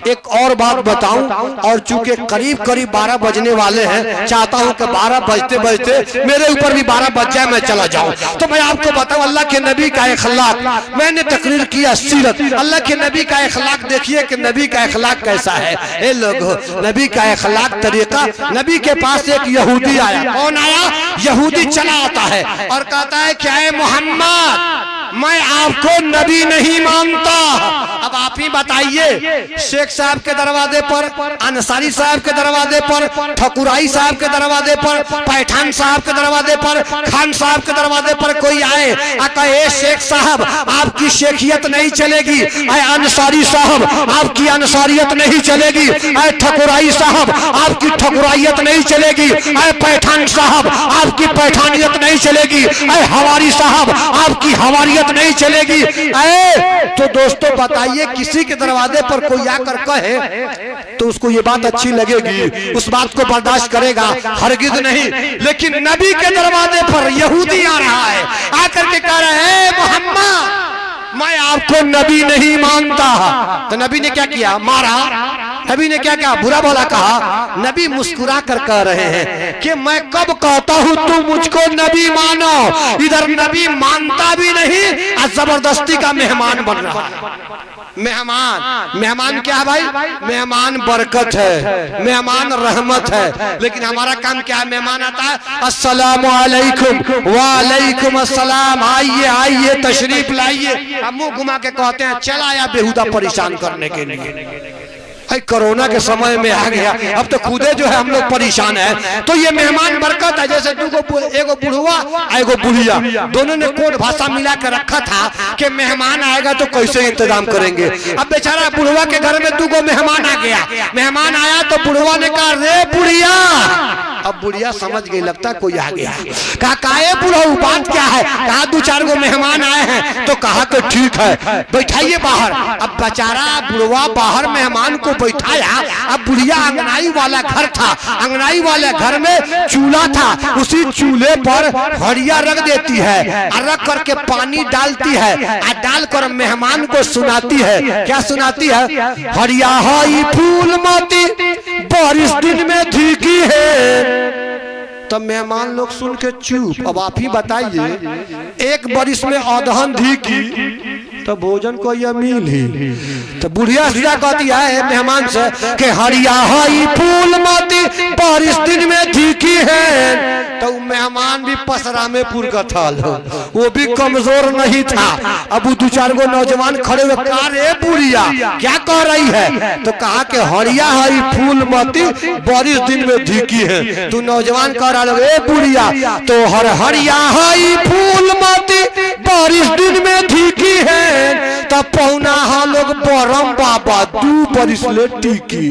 एक और बात बताऊं, और चूंकि करीब करीब 12 बजने वाले हैं, चाहता हूं कि 12 बजते बजते मेरे ऊपर भी 12 बज जाए, मैं चला जाऊं। तो मैं आपको बताऊं अल्लाह के नबी का अखलाक, मैंने तकरीर किया सीरत, अल्लाह के नबी का अखलाक देखिए कि नबी का अखलाक कैसा है। ए लोगों, नबी का अखलाक तरीका, नबी के पास एक यहूदी आया। कौन आया? यहूदी चला आता है और कहता है, क्या है मोहम्मद, मैं आपको नबी नहीं मानता। अब आप ही बताइए, शेख साहब के दरवाजे पर, अंसारी साहब के दरवाजे पर, ठकुराई साहब के दरवाजे पर, पैठान साहब के दरवाजे पर, खान साहब के दरवाजे पर कोई आए और कहे, शेख साहब आपकी शेखियत नहीं चलेगी, अंसारी साहब आपकी अंसारियत नहीं चलेगी, ठकुराई साहब आपकी ठकुराइयत नहीं चलेगी, पैठान साहब आपकी पैठानियत नहीं चलेगी, हवारी साहब आपकी हवारियत नहीं चलेगी। तो दोस्तों बताइए, किसी के दरवाजे पर कोई आकर कहे तो उसको ये बात अच्छी लगेगी, उस बात को बर्दाश्त करेगा? हरगिज नहीं। लेकिन नबी के दरवाजे पर यहूदी आ रहा है, आकर के कह रहा है, मोहम्मद मैं आपको नबी नहीं मानता। तो नबी ने क्या किया? मारा। नबी ने क्या कहा? बुरा भला कहा। नबी मुस्कुरा कर कह रहे हैं कि मैं कब कहता हूं तुम मुझको नबी मानो, इधर नबी मानता भी नहीं और जबरदस्ती का मेहमान बन रहा है। मेहमान क्या है भाई? मेहमान बरकत है, मेहमान रहमत है। लेकिन हमारा काम क्या है? मेहमान आता है, अस्सलाम वालेकुम, वालेकुम अस्सलाम, आइए आइए, तशरीफ लाइए। हम मुंह घुमा के कहते हैं, चल आया बेहुदा परेशान करने के लिए। कोरोना के समय में आ गया, अब तो खुदे जो है हम लोग परेशान है। तो ये मेहमान बरकत है। जैसे एगो बुढ़वा एगो बुढ़िया, दोनों ने कोड भाषा मिला कर रखा था कि मेहमान आएगा तो कैसे इंतजाम करेंगे। अब बेचारा बुढ़वा के घर में 2 मेहमान आ गया। मेहमान आया तो बुढ़वा ने कहा, रे बुढ़िया अब बुढ़िया समझ गई, लगता कोई आ गया। कहा काहे बुढ़ऊ, बात क्या है? कहा 2-4 गो मेहमान आए हैं। तो कहा कि ठीक है बैठाइए बाहर। अब बेचारा बुढ़वा बाहर मेहमान को बैठाया। अब बुढ़िया अंगनाई वाला घर था, अंगनाई वाले घर में चूल्हा था, उसी चूल्हे पर हड़िया रख देती है और रख करके पानी डालती है और डालकर मेहमान को सुनाती है। क्या सुनाती है? हड़िया हाई फूल मोती बारिश दिन में भीगी है। तब मेहमान लोग सुन के चुप। अब आप ही बताइए, एक बारिश में अधहन भीगी तो भोजन को यह मिल ही। तो बुढ़िया सीधा कहती है मेहमान से कि हरिया हाई फूल मोती बारिश दिन में भीगी है। तो मेहमान भी पसरामेपुर का था, वो भी कमजोर नहीं था। अब 2-4 गो नौजवान खड़े हुए, कहा रे बुढ़िया क्या कह रही है? तो कहा कि हरिया हाई फूल मोती बारिश दिन में भीगी है। तू नौजवान कह रहा है बुढ़िया तो हरिया हाई फूल मोती बारिश दिन में भीगी है। तब पौना लोग बरम बाबा 2 बरिस ले टिकी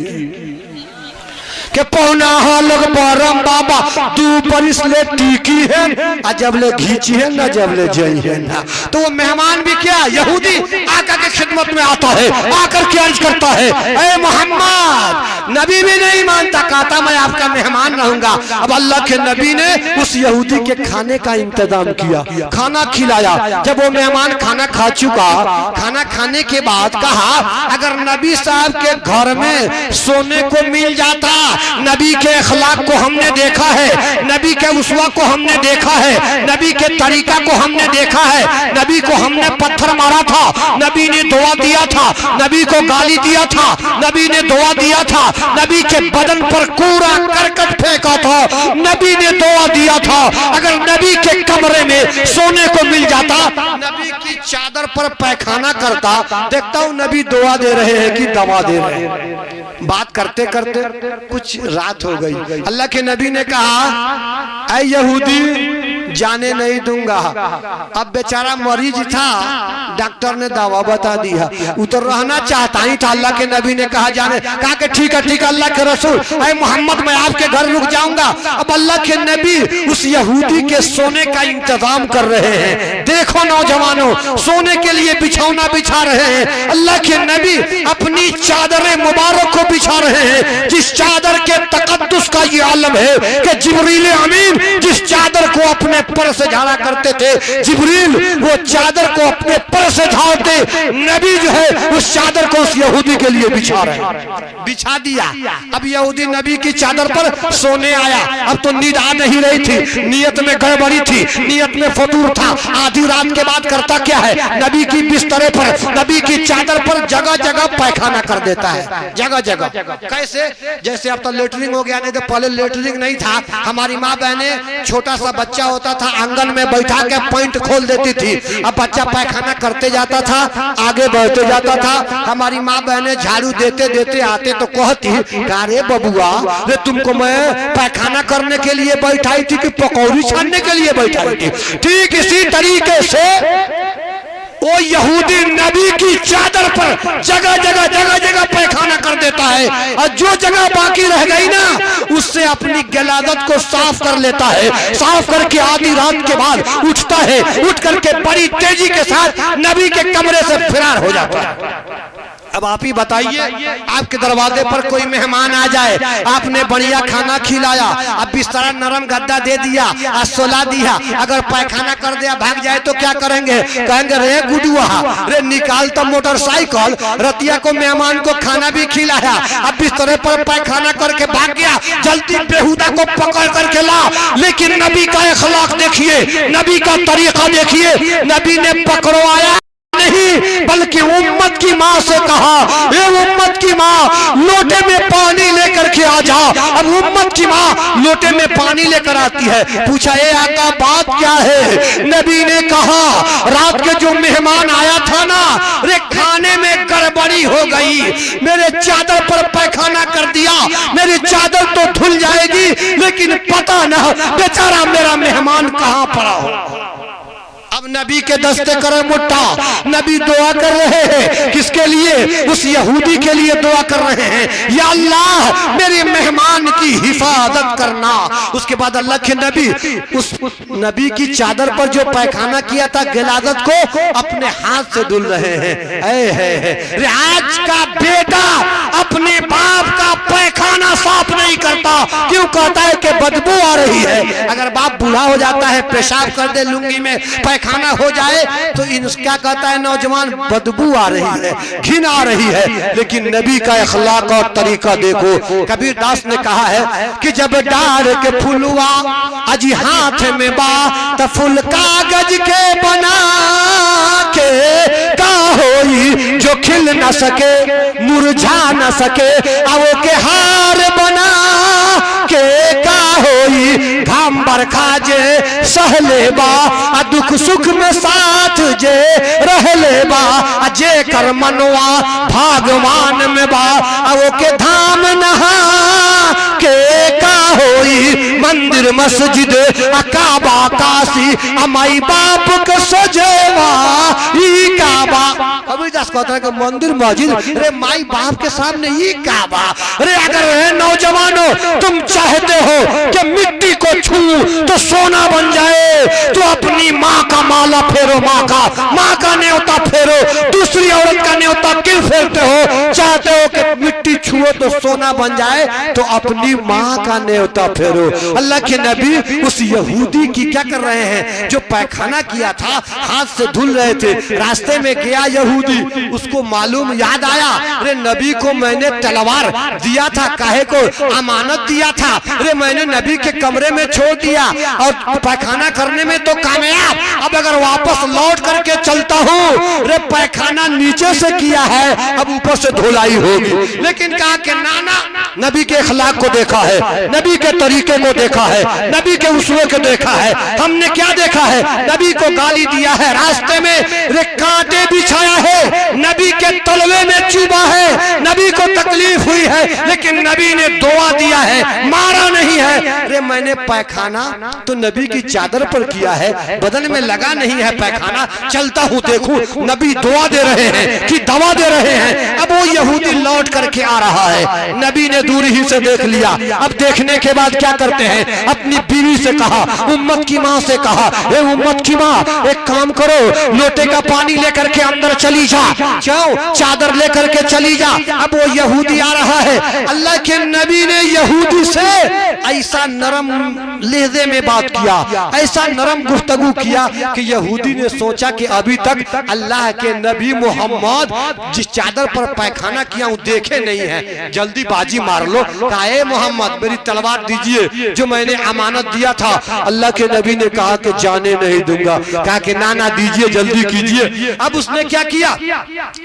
के पौना लोग बरम बाबा 2 बरिस ले टिकी है। आ जब ले घीची है ना, जब ले जई है ना। तो वो मेहमान भी क्या यहूदी आकर के खिदमत में आता है, आकर के अर्ज करता है ए मोहम्मद, नबी भी नहीं मानता, कहता मैं आपका मेहमान रहूंगा। अब अल्लाह के नबी ने उस यहूदी के खाने का इंतजाम किया, खाना खिलाया। जब वो मेहमान खाना खा चुका, खाना खाने के बाद कहा अगर नबी साहब के घर में सोने को मिल जाता, नबी के अखलाक को हमने देखा है, नबी के उस्वा को हमने देखा है, नबी के तरीका को हमने देखा है, नबी को हमने पत्थर मारा था, नबी ने दुआ दिया था, नबी को गाली दिया था, नबी ने दुआ दिया था, नबी के बदन पर कूड़ा करकट फेंका था, नबी ने दुआ दिया था। अगर नबी के कमरे में सोने को मिल जाता, नबी की चादर पर पैखाना करता। देखता हूँ नबी दुआ दे रहे हैं कि दवा दे रहे हैं। बात करते करते कुछ रात हो गई। अल्लाह के नबी ने कहा ऐ यहूदी जाने नहीं दूंगा। अब बेचारा मरीज था, डॉक्टर ने दवा बता दिया, उतर रहना चाहता ही था। अल्लाह के नबी ने कहा जाने, कहा कि ठीक है अल्लाह के रसूल ऐ मोहम्मद मैं आपके घर रुक जाऊंगा। अब अल्लाह के नबी उस यहूदी के सोने का इंतजाम कर रहे हैं। देखो नौजवानों, सोने के लिए बिछौना बिछा रहे हैं। अल्लाह के नबी अपनी चादरें मुबारक को बिछा रहे हैं, जिस चादर के तकद्दुस का ये आलम है कि जिब्रील अमीन जिस चादर को अपने पर से झाड़ा करते थे, जिब्रील वो चादर को अपने पर से झाड़ते, नबी जो है उस चादर को उस यहूदी के लिए बिछा रहे, बिछा दिया। अब यहूदी नबी की चादर पर सोने आया। अब तो नींद आ नहीं रही थी, नियत में गड़बड़ी थी, नियत में फतूर था। आधी रात के बाद करता क्या है, नबी की बिस्तरे पर, नबी की चादर पर जगह जगह पैखाना कर देता है, जगह जगह। कैसे? जैसे अब तो लेटरिंग हो गया, नहीं तो पहले लेटरिंग नहीं था। हमारी माँ बहनें, छोटा सा बच्चा होता था आंगन में बैठा के पॉइंट खोल देती थी। अब बच्चा पैखाना करते जाता था, आगे बढ़ते जाता था। हमारी माँ बहनें झाड़ू देते देते आते तो कहती अरे बबुआ रे तुमको मैं पैखाना करने के लिए बैठाई थी कि पकौड़ी छानने के लिए बैठाई थी? ठीक इसी तरीके से वो यहूदी नबी की चादर पर जगह जगह पैखाना कर देता है, और जो जगह बाकी रह गई ना उससे अपनी गलादत को साफ कर लेता है। साफ करके आधी रात के बाद उठता है, उठ करके बड़ी तेजी के साथ नबी के कमरे से फरार हो जाता है। अब आप ही बताइए, आपके दरवाजे पर कोई मेहमान आ जाए, आपने बढ़िया खाना खिलाया, अब बिस्तरा नरम गद्दा दे दिया, आज सोला दिया, अगर पैखाना कर दिया भाग जाए तो क्या करेंगे? कहेंगे रे गुडुआ रे निकाल तो मोटरसाइकिल, रतिया को मेहमान को खाना भी खिलाया, अब बिस्तरे पर पैखाना करके भाग गया, जल्दी बेहुदा को पकड़ करके ला। लेकिन नबी का अखलाक देखिए, नबी का तरीका देखिए, नबी ने पकड़वाया नहीं बल्कि उम्मत की माँ से कहा ये उम्मत की माँ लोटे में पानी लेकर के आ जा। अब उम्मत की माँ लोटे में पानी लेकर आती है। पूछा ये आका बात क्या है? नबी ने कहा रात के जो मेहमान आया था ना, रे खाने में गड़बड़ी हो गई, मेरे चादर पर पैखाना कर दिया, मेरी चादर तो धुल जाएगी लेकिन पता न बेचारा मेरा मेहमान कहाँ पड़ा हो। अब नबी के दस्ते करम उठा, नबी दुआ कर रहे हैं किसके लिए? उस यहूदी के लिए दुआ कर रहे हैं, या अल्लाह मेरे मेहमान की हिफाजत करना। उसके बाद अल्लाह के नबी उस नबी की चादर पर जो पैखाना किया था गिलादत को अपने हाथ से धुल रहे हैं। आज का बेटा अपने बाप का पैखाना साफ नहीं करता, क्यों? कहता है कि बदबू आ रही है। अगर बाप बूढ़ा हो जाता है, पेशाब कर दे, लुंगी में पैखाना हो जाए, तो क्या कहता है नौजवान? बदबू आ रही है, घिन आ रही है। लेकिन नबी का अखलाक और तरीका देखो। कबीर दास ने कहा है कि जब डार के फुलवा अजी हाथ में बा त फूल कागज के बना के का होई जो खिल न सके मुरझा न सके, अब के हार बना के का होई घाम बरखा जे सहले बा, दुख सुख में साथ जे रहले बा, जे कर मनवा भागवान में बा, वो के धाम नहा के का होई मंदिर मस्जिद काबा काशी अमाई बाप के सजेवा ई काबा। कभी दास कहता है कि मंदिर मस्जिद, अरे माई बाप के सामने ई काबा। अरे अगर नौजवानों तुम चाहते हो कि मिट्टी को छू तो सोना बन जाए, तो अपनी माँ का माला फेरो, माँ का न्योता फेरो, दूसरी औरत का न्योता क्यों फेरते हो? चाहते हो कि मिट्टी छुओ तो सोना बन जाए, तो अपनी माँ का न्योता फेरो। अल्लाह के नबी उस यहूदी की क्या कर रहे हैं? जो पैखाना किया था हाथ से धुल रहे थे, रास्ते में गया यहूदी, उसको मालूम याद आया, अरे नबी को मैंने तलवार दिया था, काहे को? अमानत दिया था, अरे मैंने नबी के कमरे में छोड़ दिया और पैखाना करने में तो कामयाब, अब अगर वापस लौट करके चलता हूँ, अरे पैखाना नीचे से किया है, अब ऊपर से धुलाई होगी। लेकिन कहा कि नाना, नबी के अखलाक को देखा है, नबी के तरीके को देखा है, नबी के उसूलों को देखा है। हमने क्या देखा है? नबी को गाली दिया है, रास्ते में रे कांटे बिछाया है, नबी के तलवे में चुभा है, नबी को तकलीफ हुई है, लेकिन नबी ने दुआ दिया है, मारा नहीं है। अरे मैंने पैखाना तो नबी की चादर पर किया है, बदन में लगा नहीं है पैखाना, चलता हूँ देखूं, नबी दुआ दे रहे हैं कि दवा दे रहे हैं। अब वो यहूदी लौट करके आ रहा है, नबी ने दूर ही से देख लिया। अब देखने के बाद क्या करते हैं? अपनी बीवी से कहा, उम्मत की माँ से कहा, हे उम्मत की माँ, एक काम करो, लोटे का पानी लेकर के अंदर चली जा, क्यों? चादर लेकर के चली जा। अब वो यहूदी आ रहा है। अल्लाह के नबी ने यहूदी से ऐसा नरम लहजे में बात किया, ऐसा नरम गुफ्तगू किया कि यहूदी ने सोचा कि अभी तक अल्लाह के नबी मोहम्मद जिस चादर पर पैखाना किया हूँ देखे नहीं है, जल्दी बाजी मार लो। कहा, ए मोहम्मद मेरी तलवार दीजिए जो मैंने अमानत दिया था। अल्लाह के नबी ने कहा कि जाने नहीं दूंगा। कहा कि ना दीजिए, जल्दी कीजिए। अब उसने क्या किया?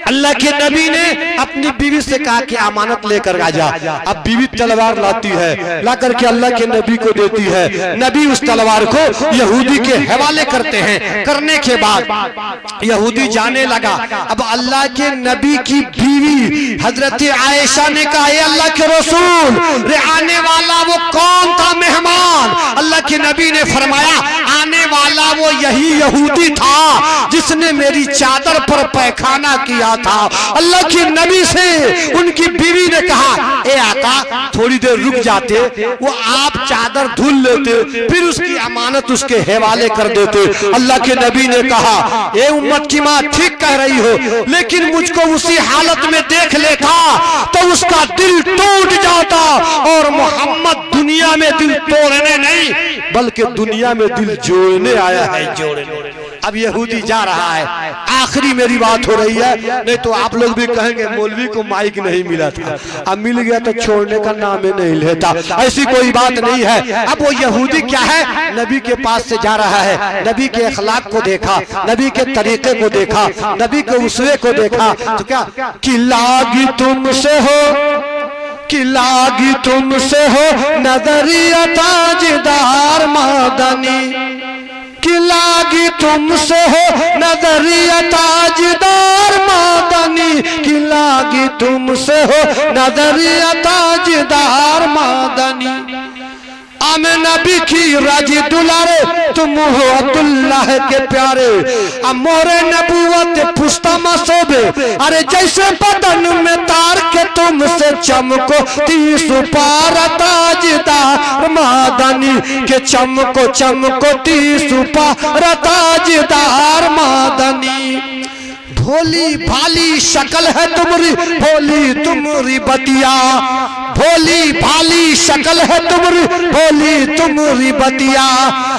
अल्लाह के नबी ने अपनी बीवी से कहा कि अमानत लेकर आ जा। अब बीवी तलवार लाती है, ला करके अल्लाह के नबी को देती है। नबी उस तलवार को यहूदी के हवाले करते हैं। करने के बाद यहूदी जाने लगा। अब अल्लाह के नबी की बीवी हजरत आयशा ने कहा, अल्लाह के रसूल, रे आने वाला वो कौन था मेहमान? अल्लाह के नबी ने फरमाया, आने वाला वो यही यहूदी था जिसने मेरी चादर पर पैखाना किया था। अल्लाह के नबी से उनकी बीवी ने कहा, ए आका थोड़ी देर रुक जाते, वो आप चादर धुल लेते, फिर उसकी अमानत उसके हवाले कर देते। अल्लाह के नबी ने कहा, ए उम्मत की माँ ठीक कह रही हो, लेकिन मुझको उसी हालत में देख लेता तो उसका दिल टूट जाता। और मोहम्मद दुनिया में दिल तोड़ने नहीं बल्कि दुनिया में दिल जोड़ने आया है, जोड़ने। अब यहूदी जा रहा है। आखिरी मेरी बात हो रही है, नहीं तो आप लोग भी कहेंगे मौलवी को माइक नहीं मिला था, अब मिल गया तो छोड़ने का नाम ही नहीं लेता। ऐसी कोई बात नहीं है। अब वो यहूदी क्या है, नबी के पास से जा रहा है, नबी के अखलाक को देखा, नबी के तरीके को देखा, नबी के उस्वे को देखा, तो क्या कि लागी तुमसे हो, कि लागी तुमसे हो नजरिया ताजदार मदनी, कि लागी तुमसे हो नजरिया ताजदार मदनी, कि लागी तुमसे हो नजरिया ताजदार मदनी। हम नबी की राजी दुलारे, तुम हो अब्दुल्लाह के प्यारे। अब मोरे नबूवत पुश्ता मसोबे, अरे जैसे बदन में तार के तुमसे चमको तीसु पार ताजदार मादनी के चमको चमको तीसु पार ताजदार मादनी। भोली भाली शक्ल है तुम्हारी, भोली तुम्हारी बतिया, भोली भाली शक्ल है तुम्हारी, भोली तुम्हारी बतिया।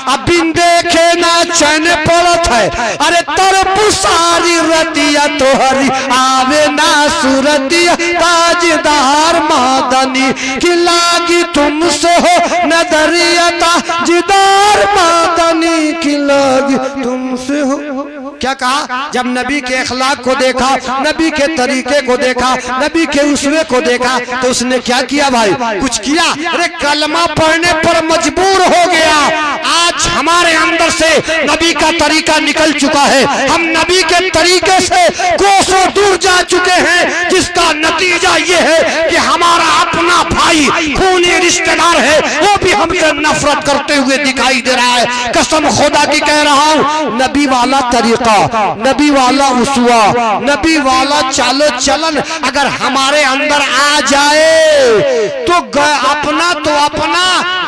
अब बिन देखे ना चैन पड़त है, अरे तरफ सारी रतिया तोहरी आवे ना सूरतिया ताजदार मादनी की लागी तुमसे हो नजरिया ताजदार मादनी की लागी तुमसे हो। क्या कहा? जब नबी के अखलाक को देखा, नबी के तरीके को देखा, नबी के उसवे को देखा, तो उसने क्या किया भाई? कुछ किया? अरे कलमा पढ़ने पर मजबूर हो गया। आज हमारे अंदर से नबी का तरीका निकल चुका है, हम नबी के तरीके से कोसों दूर जा चुके हैं, जिसका नतीजा ये है कि हमारा अपना भाई खूनी रिश्तेदार है, वो भी हमसे नफरत करते हुए दिखाई दे रहा है। कसम खुदा की कह रहा हूँ, नबी वाला तरीका, नबी वाला उसवा, नबी वाला चालो चलन अगर हमारे अंदर आ जाए तो अपना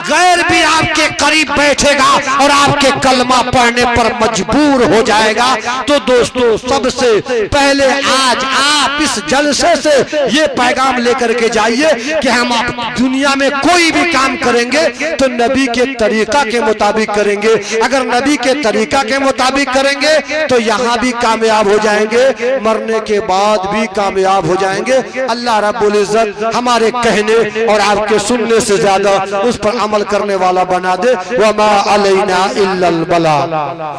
गैर भी आपके करीब बैठेगा और आपके कलमा पढ़ने पर मजबूर हो जाएगा। तो दोस्तों, सबसे पहले आज आप इस जलसे से ये पैगाम लेकर के जाइए कि हम दुनिया में कोई भी काम करेंगे तो नबी के तरीका के मुताबिक करेंगे। अगर नबी के तरीका के मुताबिक करेंगे तो यहाँ भी कामयाब हो जाएंगे, मरने के बाद भी कामयाब हो जाएंगे। अल्लाह रब्बुल इज्जत हमारे कहने और आपके सुनने से ज्यादा उस पर अमल करने वाला बना दे। वमा अलैना इल्लल बलाग।